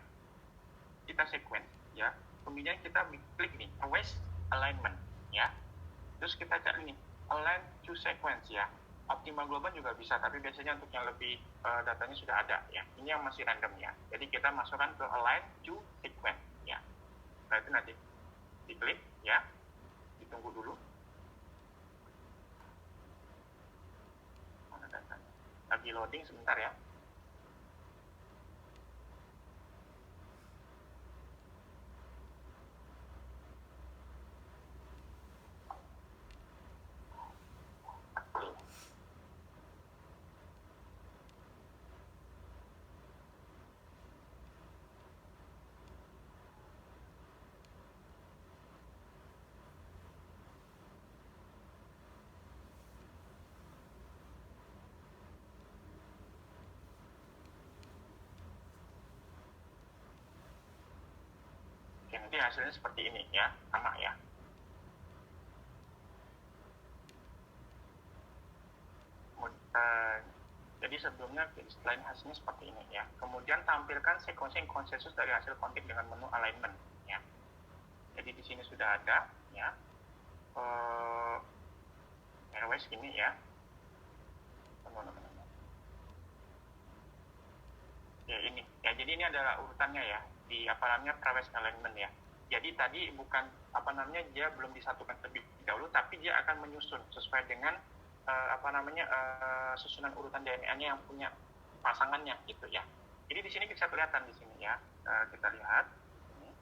Kita sequence, ya. Kemudian kita klik nih pairwise alignment, ya. Terus kita cari nih align to sequence, ya. Optimal global juga bisa, tapi biasanya untuk yang lebih datanya sudah ada, ya. Ini yang masih random, ya. Jadi kita masukkan ke align to sequence, ya. Setelah itu nanti diklik, ya. Ditunggu dulu. Mana datanya? Lagi loading sebentar, ya. Nanti hasilnya seperti ini, ya, sama, ya. Jadi sebelumnya selain hasilnya seperti ini, ya. Kemudian tampilkan sequencing konsensus dari hasil kontik dengan menu alignment, ya. Jadi di sini sudah ada, ya. Airways ini, ya. Ya, ini, ya. Jadi ini adalah urutannya, ya. Di pairwise alignment, ya. Jadi tadi bukan dia belum disatukan terlebih dahulu, tapi dia akan menyusun sesuai dengan susunan urutan DNA-nya yang punya pasangannya, gitu, ya. Jadi di sini bisa kelihatan di sini, ya. Kita lihat ini.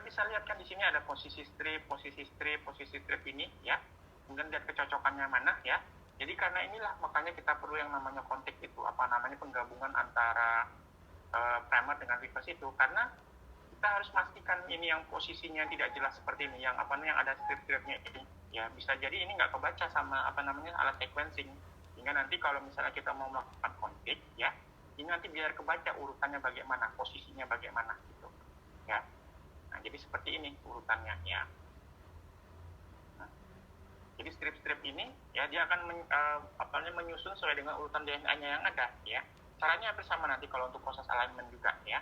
bisa lihat kan di sini ada posisi strip ini ya. Kemudian lihat kecocokannya mana ya. Jadi karena inilah makanya kita perlu yang namanya konteks itu, penggabungan antara primer dengan reverse itu, karena kita harus pastikan ini yang posisinya tidak jelas seperti ini, yang ada strip-stripnya ini ya, bisa jadi ini nggak kebaca sama alat sequencing, sehingga nanti kalau misalnya kita mau melakukan konteks ya, ini nanti biar kebaca urutannya bagaimana, posisinya bagaimana gitu ya. Nah, jadi seperti ini urutannya ya. Jadi strip-strip ini ya dia akan menyusun sesuai dengan urutan DNA-nya yang ada ya. Caranya hampir sama nanti kalau untuk proses alignment juga ya.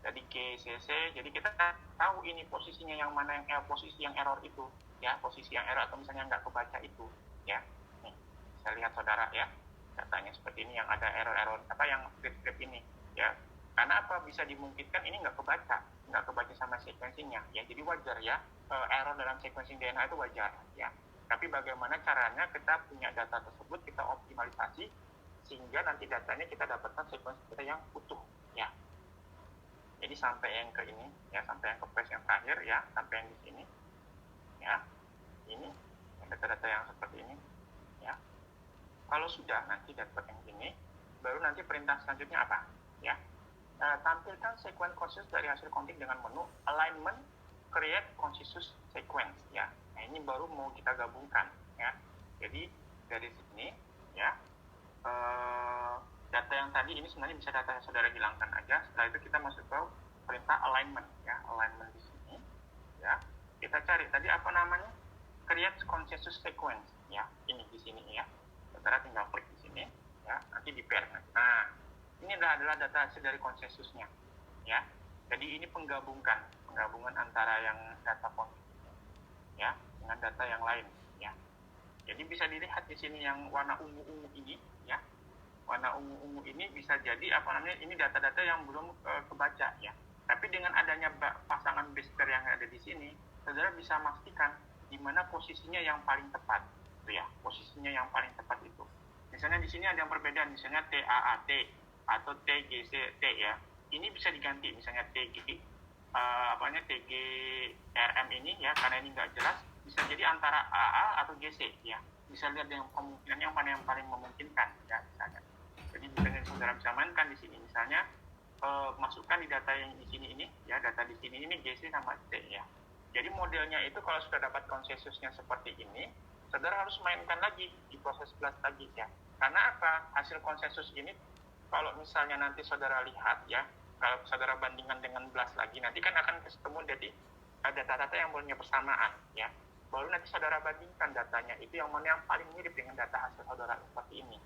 Jadi GCC, jadi kita tahu ini posisinya yang mana, yang posisi yang error itu ya, posisi yang error atau misalnya nggak kebaca itu ya. Nih, bisa lihat saudara ya, datanya seperti ini yang ada error yang strip-strip ini ya. Karena bisa dimungkinkan ini nggak kebaca sama sequencingnya ya. Jadi wajar ya, error dalam sequencing DNA itu wajar ya. Tapi bagaimana caranya kita punya data tersebut, kita optimalisasi, sehingga nanti datanya kita dapatkan sequence kita yang utuh, ya. Jadi sampai yang ke ini, ya, sampai yang ke page yang terakhir, ya, sampai yang di sini, ya, ini, data-data yang seperti ini, ya. Kalau sudah nanti dapat yang ini, baru nanti perintah selanjutnya apa, ya. Tampilkan sequence consensus dari hasil counting dengan menu alignment, create consensus sequence, ya. Nah, ini baru mau kita gabungkan ya. Jadi dari sini ya, data yang tadi ini sebenarnya bisa data yang saudara hilangkan aja. Setelah itu kita masuk ke perintah alignment ya, alignment di sini ya. Kita cari tadi create consensus sequence ya, ini di sini ya. Saudara tinggal klik di sini ya, nanti di pair. Nah, ini adalah data hasil dari konsensusnya ya. Jadi ini penggabungan antara yang data konsensus ya dengan data yang lain ya. Jadi bisa dilihat di sini yang warna ungu-ungu ini ya. Warna ungu-ungu ini bisa jadi ini data-data yang belum kebaca ya. Tapi dengan adanya pasangan base pair yang ada di sini, saudara bisa memastikan di mana posisinya yang paling tepat itu ya. Posisinya yang paling tepat itu. Misalnya di sini ada yang perbedaan, misalnya TAAT atau TGCT ya. Ini bisa diganti misalnya TGRM ini ya, karena ini nggak jelas, bisa jadi antara AA atau GC ya. Bisa lihat yang kemungkinan yang mana yang paling memungkinkan ya misalnya. Jadi misalnya saudara bisa mainkan di sini misalnya masukkan di data yang di sini ini ya, data di sini ini GC sama T ya. Jadi modelnya itu kalau sudah dapat konsensusnya seperti ini, saudara harus mainkan lagi di proses blast lagi ya. Karena hasil konsensus ini kalau misalnya nanti saudara lihat ya, kalau saudara bandingkan dengan blast lagi, nanti kan akan ketemu jadi data-data yang punya persamaan ya. Baru nanti saudara bandingkan datanya itu yang mana yang paling mirip dengan data hasil saudara seperti ini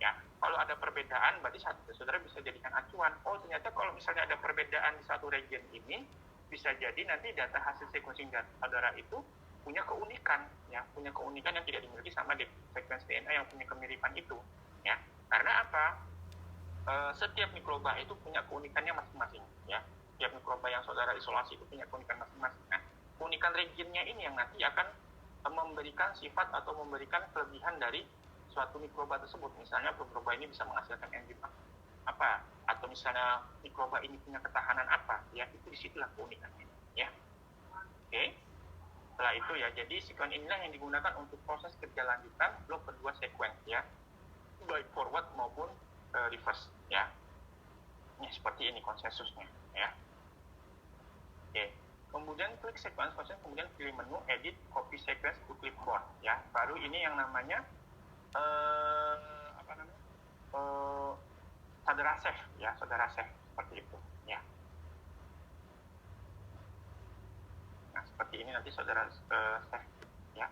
ya. Kalau ada perbedaan, berarti saudara bisa jadikan acuan. Oh, ternyata kalau misalnya ada perbedaan di satu region ini, bisa jadi nanti data hasil sequencing saudara itu punya keunikan ya, punya keunikan yang tidak dimiliki sama sequence DNA yang punya kemiripan itu ya. Karena setiap mikroba itu punya keunikannya masing-masing ya. Setiap mikroba yang saudara isolasi itu punya keunikan masing-masing. Nah, keunikan regionnya ini yang nanti akan memberikan sifat atau memberikan kelebihan dari suatu mikroba tersebut. Misalnya mikroba ini bisa menghasilkan enzim apa, atau misalnya mikroba ini punya ketahanan apa ya, itu disitulah keunikannya ya. Oke. Setelah itu ya, jadi sequence inilah yang digunakan untuk proses kerja lanjutan blok kedua sequence ya, baik forward maupun reverse ya. Ini seperti ini konsensusnya ya. Oke. Kemudian klik sequence, kemudian pilih menu edit copy sequence to clipboard ya. Baru ini yang namanya saudara save ya, saudara save seperti itu ya. Nah, seperti ini nanti saudara save ya.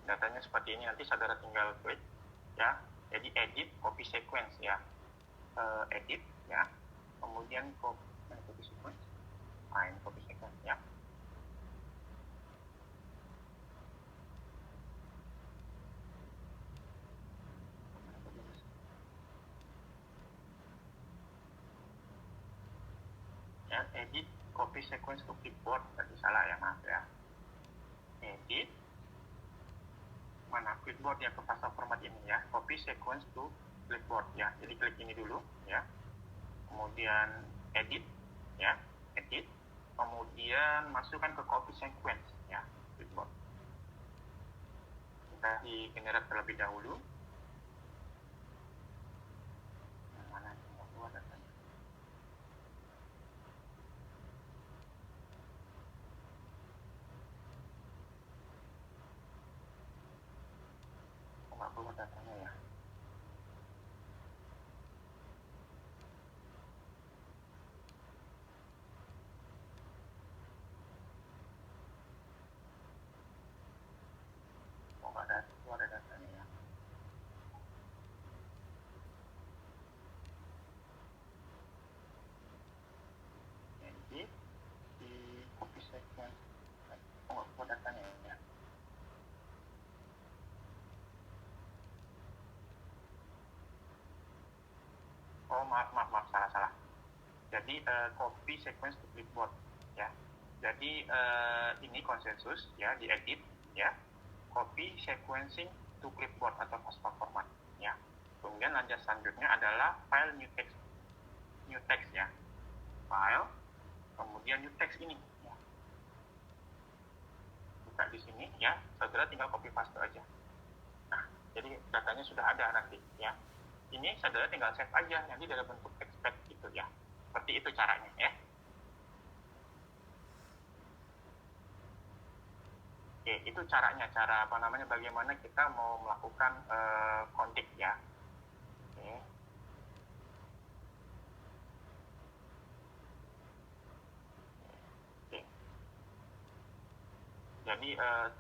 Datanya seperti ini, nanti saudara tinggal klik ya. Jadi edit copy sequence ya. Edit ya, kemudian copy sequence, find copy sequence ya. Ya, edit copy sequence to clipboard, tadi salah ya, maaf ya. Edit mana clipboard ya, ke file format ini ya, copy sequence to clipboard ya. Jadi klik ini dulu ya, kemudian edit ya, edit, kemudian masukkan ke copy sequence ya, clipboard. Kita di generate terlebih dahulu. Yang mana ini datanya? Nggak keluar datanya ya. Ada datanya ya. Jadi di copy sequence keluar datanya ya. Oh maaf salah. Jadi copy sequence to clipboard ya. Jadi ini konsensus ya, diedit ya. Copy sequencing to clipboard atau FASTA format ya. Kemudian lanjut selanjutnya adalah file new text ya. File, kemudian new text ini ya. Buka di sini ya, saudara tinggal copy paste aja. Nah, jadi datanya sudah ada nanti ya. Ini saudara tinggal save aja nanti dalam bentuk expect gitu ya. Seperti itu caranya ya. Oke, itu cara bagaimana kita mau melakukan kontik ya. Oke. Oke. Jadi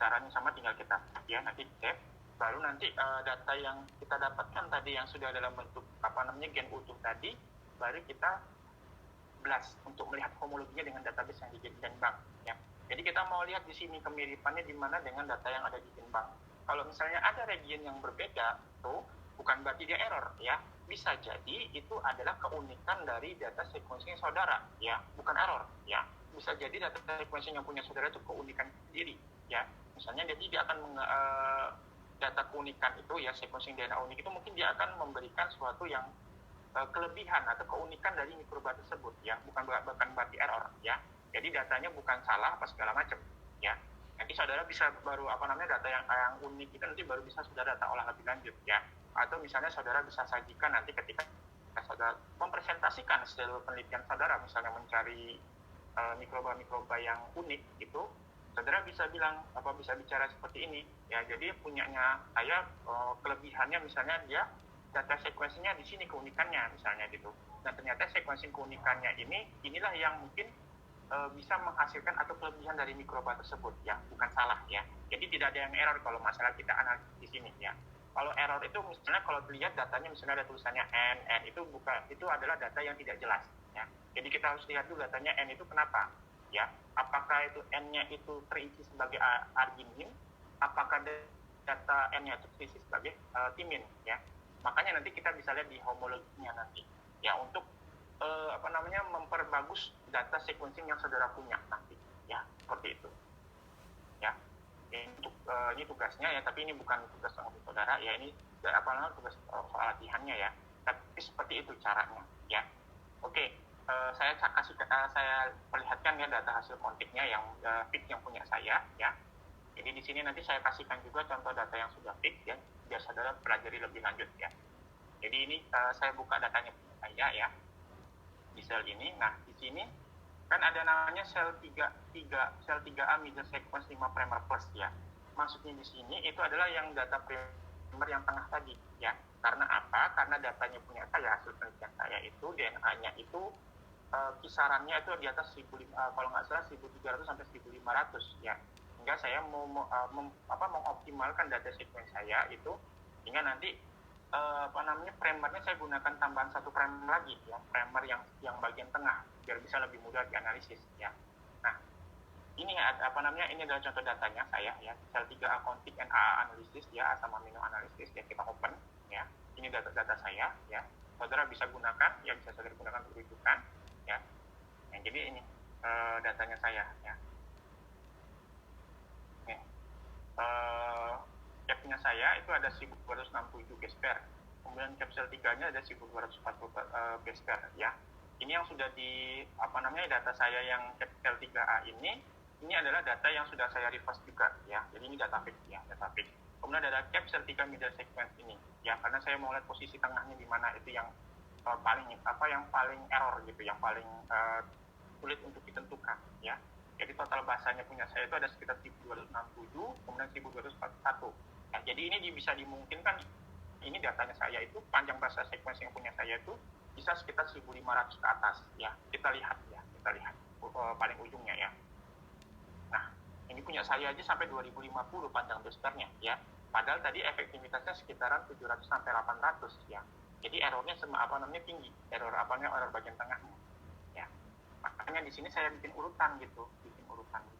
caranya sama, tinggal kita ya nanti save. Baru nanti data yang kita dapatkan tadi yang sudah dalam bentuk gen utuh tadi, baru kita blast untuk melihat homologinya dengan database yang di GenBank ya. Jadi kita mau lihat di sini kemiripannya di mana dengan data yang ada di GenBank. Kalau misalnya ada region yang berbeda, tuh bukan berarti dia error ya. Bisa jadi itu adalah keunikan dari data sequencing saudara ya, bukan error ya. Bisa jadi data sequencing yang punya saudara itu keunikan sendiri ya. Misalnya dia akan data keunikan itu ya, sequencing DNA unik itu mungkin dia akan memberikan suatu yang kelebihan atau keunikan dari mikroba tersebut ya, bukan berarti error ya. Jadi datanya bukan salah apa segala macam ya. Nanti saudara bisa baru data yang unik itu nanti baru bisa saudara data olah lebih lanjut ya. Atau misalnya saudara bisa sajikan nanti ketika saudara mempresentasikan hasil penelitian saudara, misalnya mencari mikroba yang unik itu, saudara bisa bisa bicara seperti ini ya. Jadi punyanya saya kelebihannya misalnya dia data sequencingnya di sini keunikannya misalnya gitu. Dan ternyata sequencing keunikannya inilah yang mungkin bisa menghasilkan atau kelebihan dari mikroba tersebut ya, bukan salah ya. Jadi tidak ada yang error kalau masalah kita analisis di sini ya. Kalau error itu misalnya kalau dilihat datanya misalnya ada tulisannya N itu adalah data yang tidak jelas ya. Jadi kita harus lihat dulu datanya N itu kenapa ya. Apakah itu N-nya itu terisi sebagai arginin, apakah data N-nya itu terisi sebagai timin ya. Makanya nanti kita bisa lihat di homologinya nanti ya, untuk memperbagus data sequencing yang saudara punya nanti ya, seperti itu ya. Ini tugasnya ya, tapi ini bukan tugas untuk saudara ya, ini tugas soal latihannya ya, tapi seperti itu caranya ya. Oke, saya perlihatkan ya data hasil kontiknya yang fix yang punya saya ya. Jadi di sini nanti saya kasihkan juga contoh data yang sudah fix ya, biar saudara pelajari lebih lanjut ya. Jadi ini saya buka datanya punya saya ya, di sel ini. Nah, di sini kan ada namanya sel 3A middle sequence 5' plus ya. Maksudnya di sini itu adalah yang data primer yang tengah tadi ya. Karena apa? Karena datanya punya saya, hasil penelitian saya itu DNA-nya itu kisarannya itu di atas 1.500, kalau nggak salah 1.300 sampai 1.500 ya. Sehingga saya mau mengoptimalkan data sequence saya itu, sehingga nanti primernya saya gunakan tambahan satu primer lagi ya, primer yang bagian tengah biar bisa lebih mudah dianalisis ya. Nah, ini ini adalah contoh datanya saya ya, sel 3A kontik and AA analisis ya, asam amino analisis ya, kita open ya. Ini data saya ya. Saudara bisa gunakan ya, bisa saudara gunakan untuk rujukan ya. Nah, jadi ini datanya saya ya. Oke. Capnya saya itu ada 1267 base pair. Kemudian capsule 3-nya ada 1240 base pair ya. Ini yang sudah di data saya yang L3A ini adalah data yang sudah saya reverse juga ya. Jadi ini data fix ya, data fix. Kemudian ada cap sertika middle sequence ini ya, karena saya mau lihat posisi tengahnya di mana, itu yang paling error gitu, yang paling sulit untuk ditentukan ya. Jadi total bahasanya punya saya itu ada sekitar 1267, kemudian 1241. Nah, jadi ini bisa dimungkinkan, ini datanya saya itu panjang bahasa sequence yang punya saya itu bisa sekitar 1500 ke atas ya. Kita lihat paling ujungnya ya. Nah, ini punya saya aja sampai 2050 panjang besarnya ya. Padahal tadi efektivitasnya sekitaran 700 sampai 800 ya. Jadi errornya tinggi. Error bagian tengahnya. Ya. Makanya di sini saya bikin urutan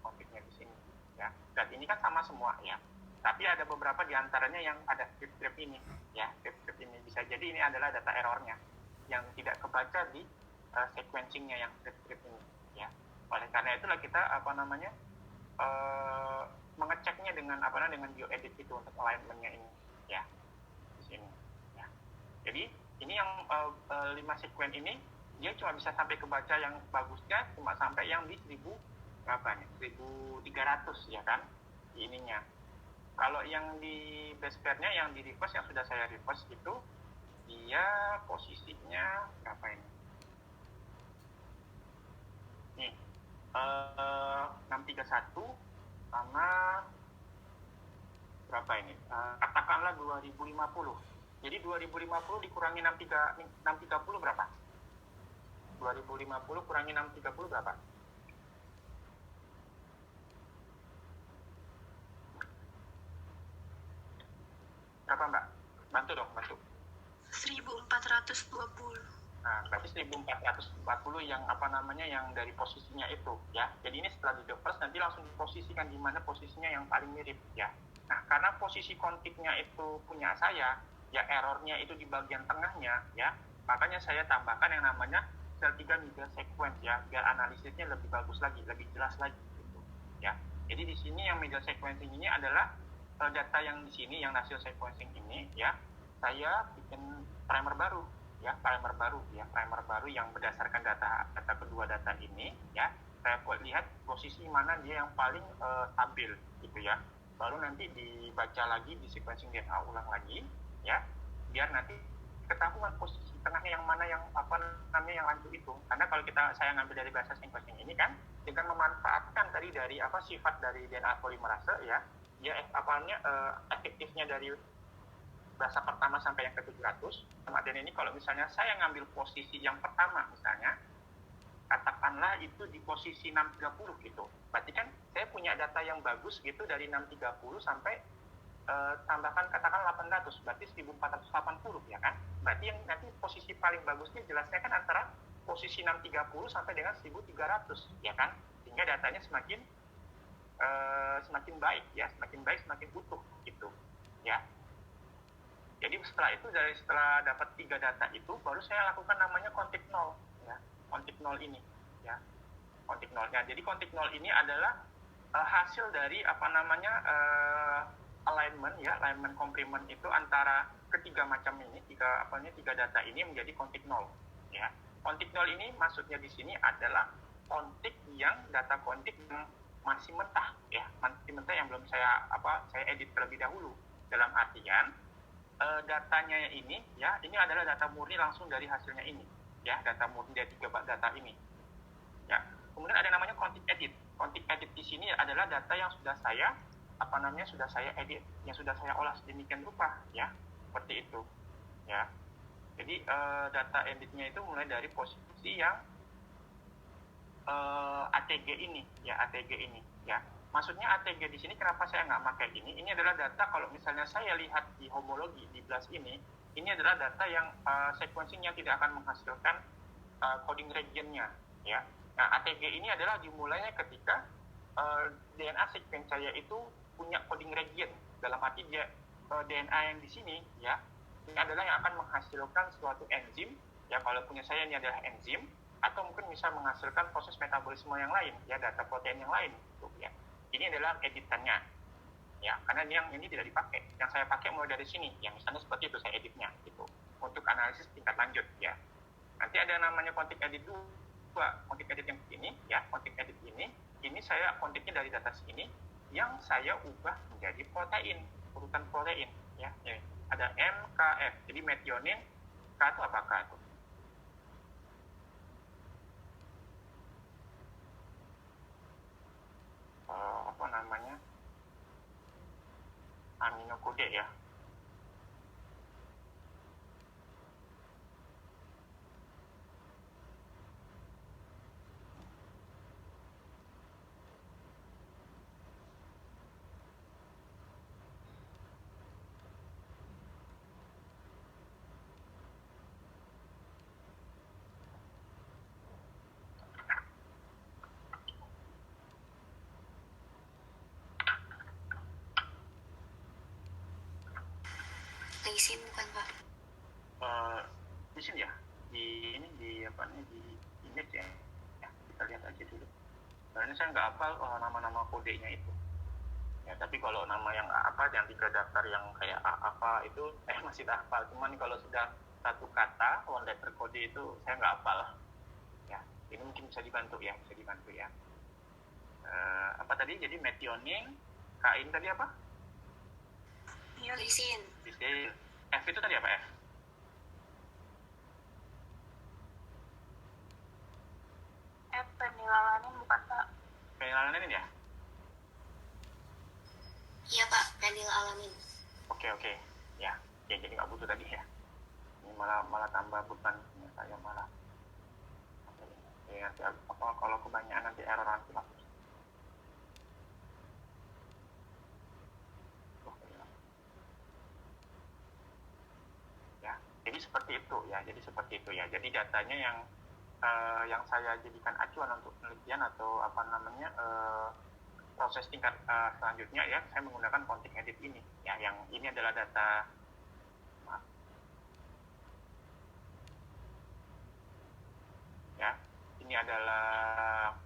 konfliknya di sini ya. Dan ini kan sama semua ya. Tapi ada beberapa di antaranya yang ada strip ini ya. Strip ini bisa jadi ini adalah data errornya yang tidak kebaca di sequencingnya yang strip ini ya. Oleh karena itulah kita mengeceknya dengan bioedit itu untuk alignment-nya ini ya, di sini ya. Jadi ini yang 5 sekuen ini dia cuma bisa sampai kebaca yang bagusnya cuma sampai yang di 1300 ya kan, di ininya. Kalau yang di base pair-nya yang di reverse, yang sudah saya reverse itu dia posisinya berapa ini? Nih 631 sama berapa ini? Katakanlah 2050. Jadi 2050 dikurangi 630 berapa? 2050 kurangi 630 berapa? Berapa Mbak? Bantu dong, bantu. 1420. Nah, berarti 1440 yang yang dari posisinya itu ya. Jadi ini setelah di reverse nanti langsung diposisikan di mana posisinya yang paling mirip ya. Nah, karena posisi konfliknya itu punya saya, ya errornya itu di bagian tengahnya ya. Makanya saya tambahkan yang namanya sel 3 middle sequence ya, biar analisisnya lebih bagus lagi, lebih jelas lagi gitu ya. Jadi di sini yang middle sequencing ini adalah data yang di sini, yang hasil sequencing ini ya, saya bikin primer baru yang berdasarkan data kedua data ini ya. Saya lihat posisi mana dia yang paling stabil gitu ya. Baru nanti dibaca lagi, di sequencing DNA ulang lagi ya, biar nanti ketahuan posisi tengahnya yang mana, yang yang lanjut itu. Karena kalau saya ngambil dari bahasa sequencing ini kan dengan memanfaatkan tadi dari sifat dari DNA polimerase ya, dia efektifnya dari bahasa pertama sampai yang ke-700. Kemudian ini kalau misalnya saya ngambil posisi yang pertama misalnya, katakanlah itu di posisi 630 gitu. Berarti kan saya punya data yang bagus gitu dari 630 sampai tambahkan katakan 800, berarti 1480 ya kan. Berarti yang nanti posisi paling bagusnya jelasnya kan antara posisi 630 sampai dengan 1300 ya kan. Sehingga datanya semakin baik ya, semakin utuh gitu ya. Jadi setelah dapat 3 data itu, baru saya lakukan namanya konflik 0 ya. Konflik 0 ini ya. Konflik 0-nya. Jadi konflik 0 ini adalah hasil dari alignment ya, alignment complement itu antara ketiga macam ini, tiga data ini menjadi konflik 0 ya. Konflik 0 ini maksudnya di sini adalah konflik yang data konflik yang masih mentah ya, masih mentah yang belum saya edit terlebih dahulu. Dalam artian datanya ini ya, ini adalah data murni langsung dari hasilnya ini ya, data murni dari 3 data ini ya. Kemudian ada namanya konflik edit. Konflik edit di sini adalah data yang sudah saya edit, yang sudah saya olah sedemikian rupa ya, seperti itu ya. Jadi data editnya itu mulai dari posisi yang ATG ini ya, ATG ini ya. Maksudnya ATG di sini kenapa saya nggak pakai ini? Ini adalah data kalau misalnya saya lihat di homologi di BLAST ini adalah data yang sequencingnya tidak akan menghasilkan coding regionnya ya. Nah, ATG ini adalah dimulainya ketika DNA sequence saya itu punya coding region, dalam arti dia DNA yang di sini ya, ini adalah yang akan menghasilkan suatu enzim ya. Kalau punya saya ini adalah enzim, atau mungkin bisa menghasilkan proses metabolisme yang lain ya, data protein yang lain gitu ya. Ini adalah editannya ya, karena yang ini tidak dipakai. Yang saya pakai mulai dari sini ya, misalnya seperti itu saya editnya gitu, untuk analisis tingkat lanjut ya. Nanti ada namanya konfig edit 2. Konfig edit yang ini, ya, konfig edit ini saya konfignya dari data sini, yang saya ubah menjadi protein, urutan protein, ya. Ini ada MKF, jadi methionine, K itu apa K itu? Apa namanya? Amino kode, ya. Leucine bukan Pak? Di sini ya, di apa nih, di image ya. Ya, kita lihat aja dulu. Karena saya nggak hafal nama-nama kodenya itu. Ya, tapi kalau nama yang apa, yang 3 daftar yang kayak apa itu saya masih hafal. Cuman kalau sudah satu kata, one letter kode itu saya nggak hafal. Ya, ini mungkin bisa dibantu ya, apa tadi? Jadi methionine, kain tadi apa? Leucine. F itu tadi apa F? F penilalanin bukan Pak? Penilalanin ya? Iya Pak, penilalanin. Oke. Ya, jadi nggak butuh tadi ya. Ini malah tambah beban saya malah. Ya, nanti kalau kebanyakan nanti error nanti lah. Jadi seperti itu ya. Jadi datanya yang saya jadikan acuan untuk penelitian atau apa namanya proses tingkat selanjutnya ya, saya menggunakan config edit ini. Ya, yang ini adalah data. Ya, ini adalah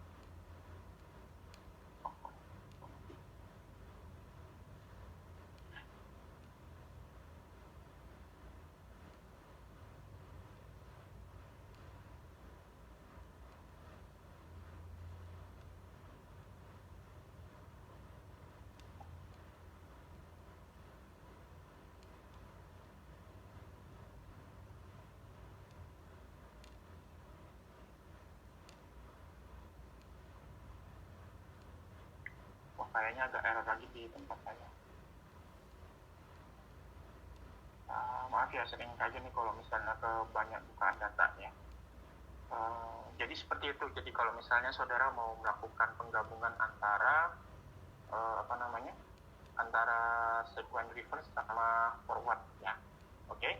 kayaknya agak error lagi di tempat saya. Maaf ya, sering aja nih kalau misalnya banyak bukaan data ya. Jadi seperti itu. Jadi kalau misalnya saudara mau melakukan penggabungan antara antara sequence reverse sama forward ya. Oke.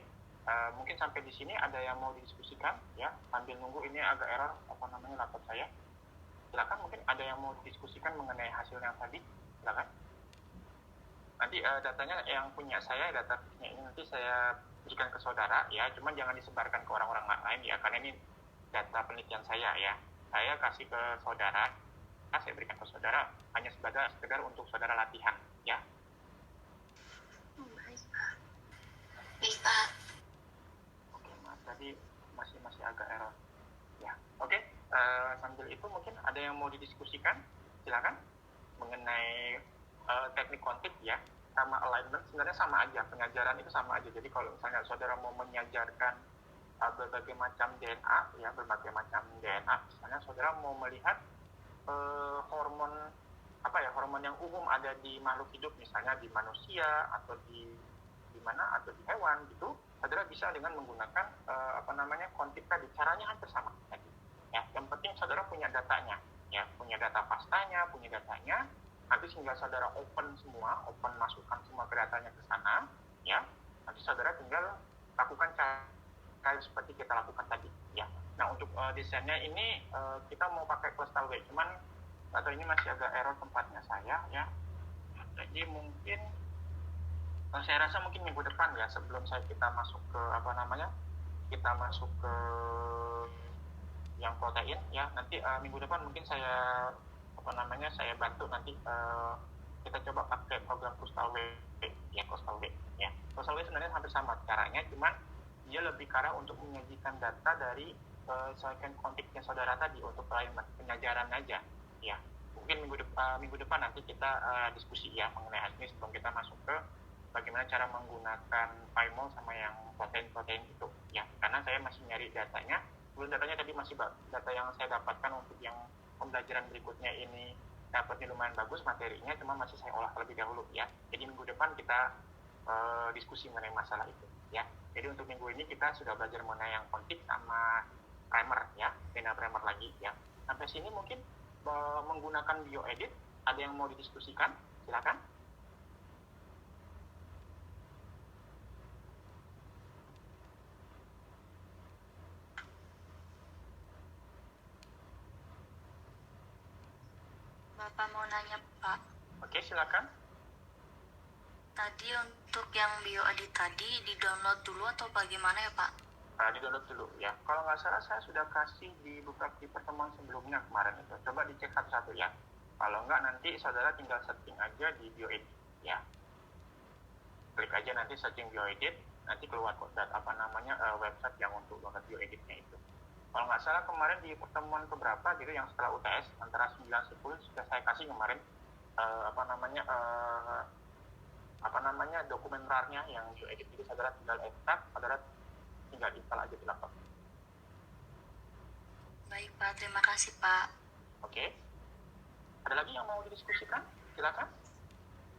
Mungkin sampai di sini ada yang mau didiskusikan ya, sambil nunggu ini agak error laptop saya. Silakan, mungkin ada yang mau diskusikan mengenai hasil yang tadi, silakan. Nanti datanya yang punya saya, datanya ini nanti saya berikan ke saudara ya, cuman jangan disebarkan ke orang-orang lain ya, karena ini data penelitian saya ya. Saya kasih ke saudara, saya berikan ke saudara hanya sekedar untuk saudara latihan ya. Baik Pak. Oke, maaf tadi masih agak error ya. Oke. Sambil itu mungkin ada yang mau didiskusikan, silakan, mengenai teknik config ya, sama alignment sebenarnya sama aja, penyajaran itu sama aja. Jadi kalau misalnya saudara mau menyajarkan berbagai macam DNA ya, misalnya saudara mau melihat hormon yang umum ada di makhluk hidup, misalnya di manusia atau di mana atau di hewan gitu, saudara bisa dengan menggunakan config tadi, caranya hampir sama tadi. Ya, yang penting saudara punya datanya, ya, punya data pastanya, punya datanya. Nanti tinggal saudara open masukkan semua ke datanya ke sana, ya. Nanti saudara tinggal lakukan cara seperti kita lakukan tadi, ya. Nah, untuk desainnya ini kita mau pakai Crystal W, cuman atau ini masih agak error tempatnya saya, ya. Jadi mungkin saya rasa mungkin minggu depan ya, sebelum kita masuk ke yang protein ya, nanti minggu depan mungkin saya bantu nanti kita coba pakai program Crystal W ya. Crystal W sebenarnya hampir sama caranya, cuman dia lebih ke arah untuk menyajikan data dari second konfliknya saudara tadi untuk alignment, penyajaran aja, ya. Mungkin minggu depan nanti kita diskusi ya mengenai ini sebelum kita masuk ke bagaimana cara menggunakan PyMol sama yang protein-protein itu, ya. Karena saya masih nyari datanya, belum datanya tadi masih data yang saya dapatkan untuk yang pembelajaran berikutnya ini dapatnya lumayan bagus materinya, cuma masih saya olah terlebih dahulu ya. Jadi minggu depan kita diskusi mengenai masalah itu ya. Jadi untuk minggu ini kita sudah belajar mengenai yang konflik sama primer ya, DNA primer lagi ya. Sampai sini mungkin menggunakan bioedit ada yang mau didiskusikan? Silakan. Bapak mau nanya, Pak. Oke, silakan. Tadi untuk yang bioedit tadi di-download dulu atau bagaimana ya, Pak? Di-download dulu ya. Kalau nggak salah saya sudah kasih di pertemuan sebelumnya kemarin itu. Coba dicek satu-satu ya. Kalau nggak nanti saudara tinggal searching aja di bioedit ya. Klik aja nanti searching bioedit, nanti keluar website yang untuk download bioeditnya itu. Kalau nggak salah kemarin di pertemuan keberapa gitu yang setelah UTS antara 9-10 sudah saya kasih kemarin dokumen RAR-nya yang bioedit. Jadi saudara tinggal ekstrak, saudara tinggal install aja di laptop. Baik, Pak. Terima kasih, Pak. Oke. Ada lagi yang mau didiskusikan? Silakan.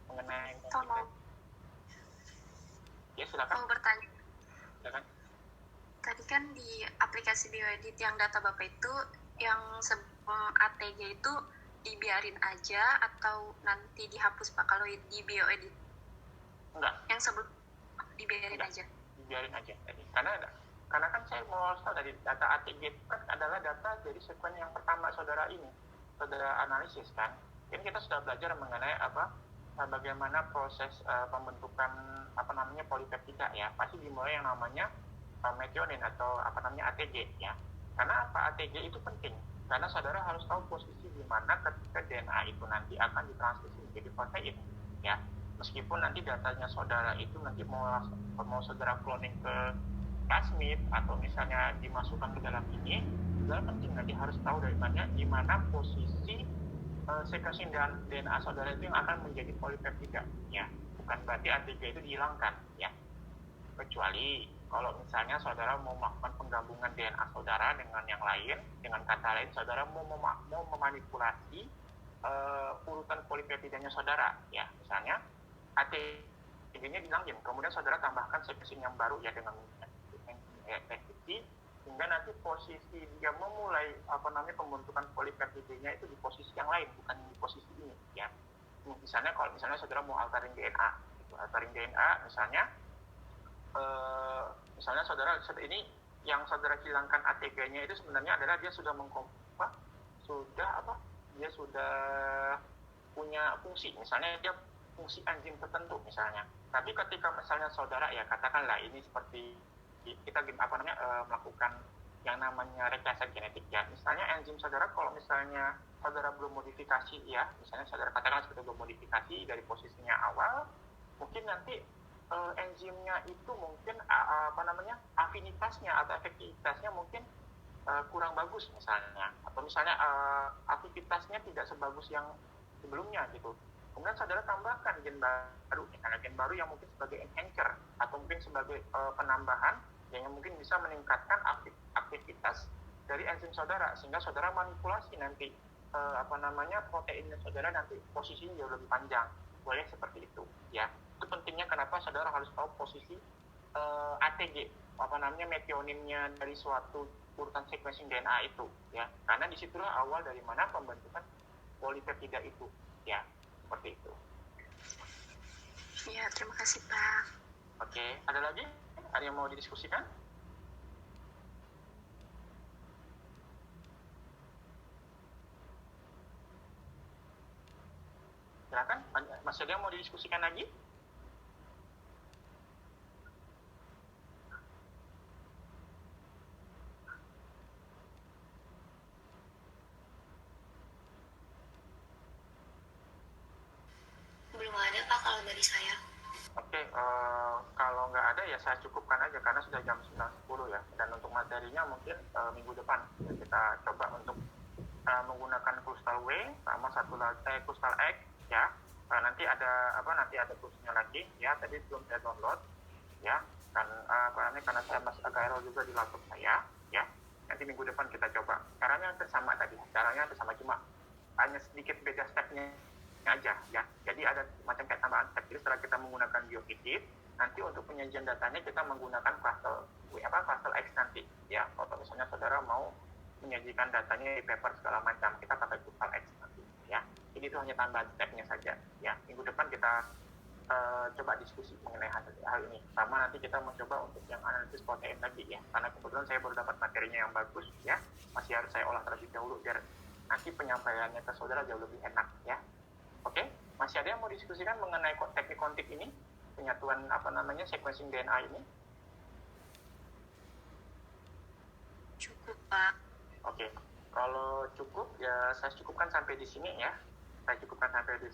Mengenai ya, silakan. Mau bertanya. Silakan. Tadi kan di aplikasi bioedit yang data Bapak itu yang sebelum ATG itu dibiarin aja atau nanti dihapus Pak kalau di bioedit? Enggak. Yang sebelum dibiarin Enggak. aja. Dibiarin aja tadi. Karena kan saya mau tahu dari data ATG itu kan adalah data dari sekuen yang pertama saudara analisis kan. Ini kita sudah belajar mengenai bagaimana proses pembentukan polipeptida ya. Pasti dimulai yang namanya metionin atau ATG ya. Karena ATG itu penting? Karena saudara harus tahu posisi di mana ketika DNA itu nanti akan ditranskripsi menjadi protein ya. Meskipun nanti datanya saudara itu nanti mau saudara cloning ke plasmid atau misalnya dimasukkan ke dalam ini, saudara penting nanti harus tahu dari mana posisi sequencing DNA saudara itu yang akan menjadi polipeptida ya. Bukan berarti ATG itu dihilangkan ya. Kecuali kalau misalnya saudara mau melakukan penggabungan DNA saudara dengan yang lain, dengan kata lain saudara mau memanipulasi urutan polipeptidanya saudara ya. Misalnya ATG-nya dihilangin, kemudian saudara tambahkan sequencing yang baru ya dengan efektif, sehingga nanti posisi dia memulai pembentukan polipeptidanya itu di posisi yang lain, bukan di posisi ini ya. Misalnya kalau saudara mau altering DNA, misalnya saudara ini yang saudara hilangkan ATG-nya itu sebenarnya adalah dia sudah punya fungsi, misalnya dia fungsi enzim tertentu misalnya. Tapi ketika misalnya saudara ya katakanlah ini seperti kita melakukan yang namanya rekayasa genetik ya. Misalnya enzim saudara kalau misalnya saudara belum modifikasi ya, misalnya saudara katakan seperti belum modifikasi dari posisinya awal, mungkin nanti enzimnya itu mungkin afinitasnya atau efektivitasnya mungkin kurang bagus misalnya, atau misalnya aktivitasnya tidak sebagus yang sebelumnya gitu. Kemudian saudara tambahkan gen baru, misalnya gen baru yang mungkin sebagai enhancer atau mungkin sebagai penambahan yang mungkin bisa meningkatkan aktivitas dari enzim saudara, sehingga saudara manipulasi nanti proteinnya saudara nanti posisinya jauh lebih panjang. Boleh seperti itu ya. Itu pentingnya kenapa saudara harus tahu posisi ATG, metioninnya dari suatu urutan sequencing DNA itu ya. Karena disitulah awal dari mana pembentukan polipeptida itu ya. Seperti itu. Ya, terima kasih Pak. Oke, ada lagi? Ada yang mau didiskusikan? Silakan, masih ada yang mau didiskusikan lagi? Belum ada, Pak, kalau dari saya. Oke, kalau nggak ada ya saya cukupkan aja karena sudah jam 9.10 ya. Dan untuk materinya mungkin minggu depan ya, kita coba untuk menggunakan Crystal W sama satu lagi Crystal X ya. Nanti ada kursnya lagi ya. Tadi belum saya download ya. Dan karena saya masih agak error juga di laptop saya ya. Nanti minggu depan kita coba. Caranya hampir sama tadi. Caranya hampir sama, cuma hanya sedikit beda stepnya aja ya. Jadi ada macam kayak tambahan step. Jadi setelah kita menggunakan BioEdit, nanti untuk penyajian datanya kita menggunakan Crystal X nanti ya. Kalau misalnya saudara mau menyajikan datanya di paper segala macam, kita pakai Crystal X nanti ya. Jadi itu hanya tambahan stepnya saja ya. Minggu depan kita coba diskusi mengenai hal ini. Sama nanti kita mencoba untuk yang analisis protein lagi ya. Karena kebetulan saya baru dapat materinya yang bagus ya. Masih harus saya olah terlebih dahulu biar nanti penyampaiannya ke saudara jauh lebih enak ya. Oke, masih ada yang mau diskusikan mengenai teknik kontik ini, penyatuan sequencing DNA ini? Cukup, Pak. Oke, kalau cukup ya saya cukupkan sampai di sini ya.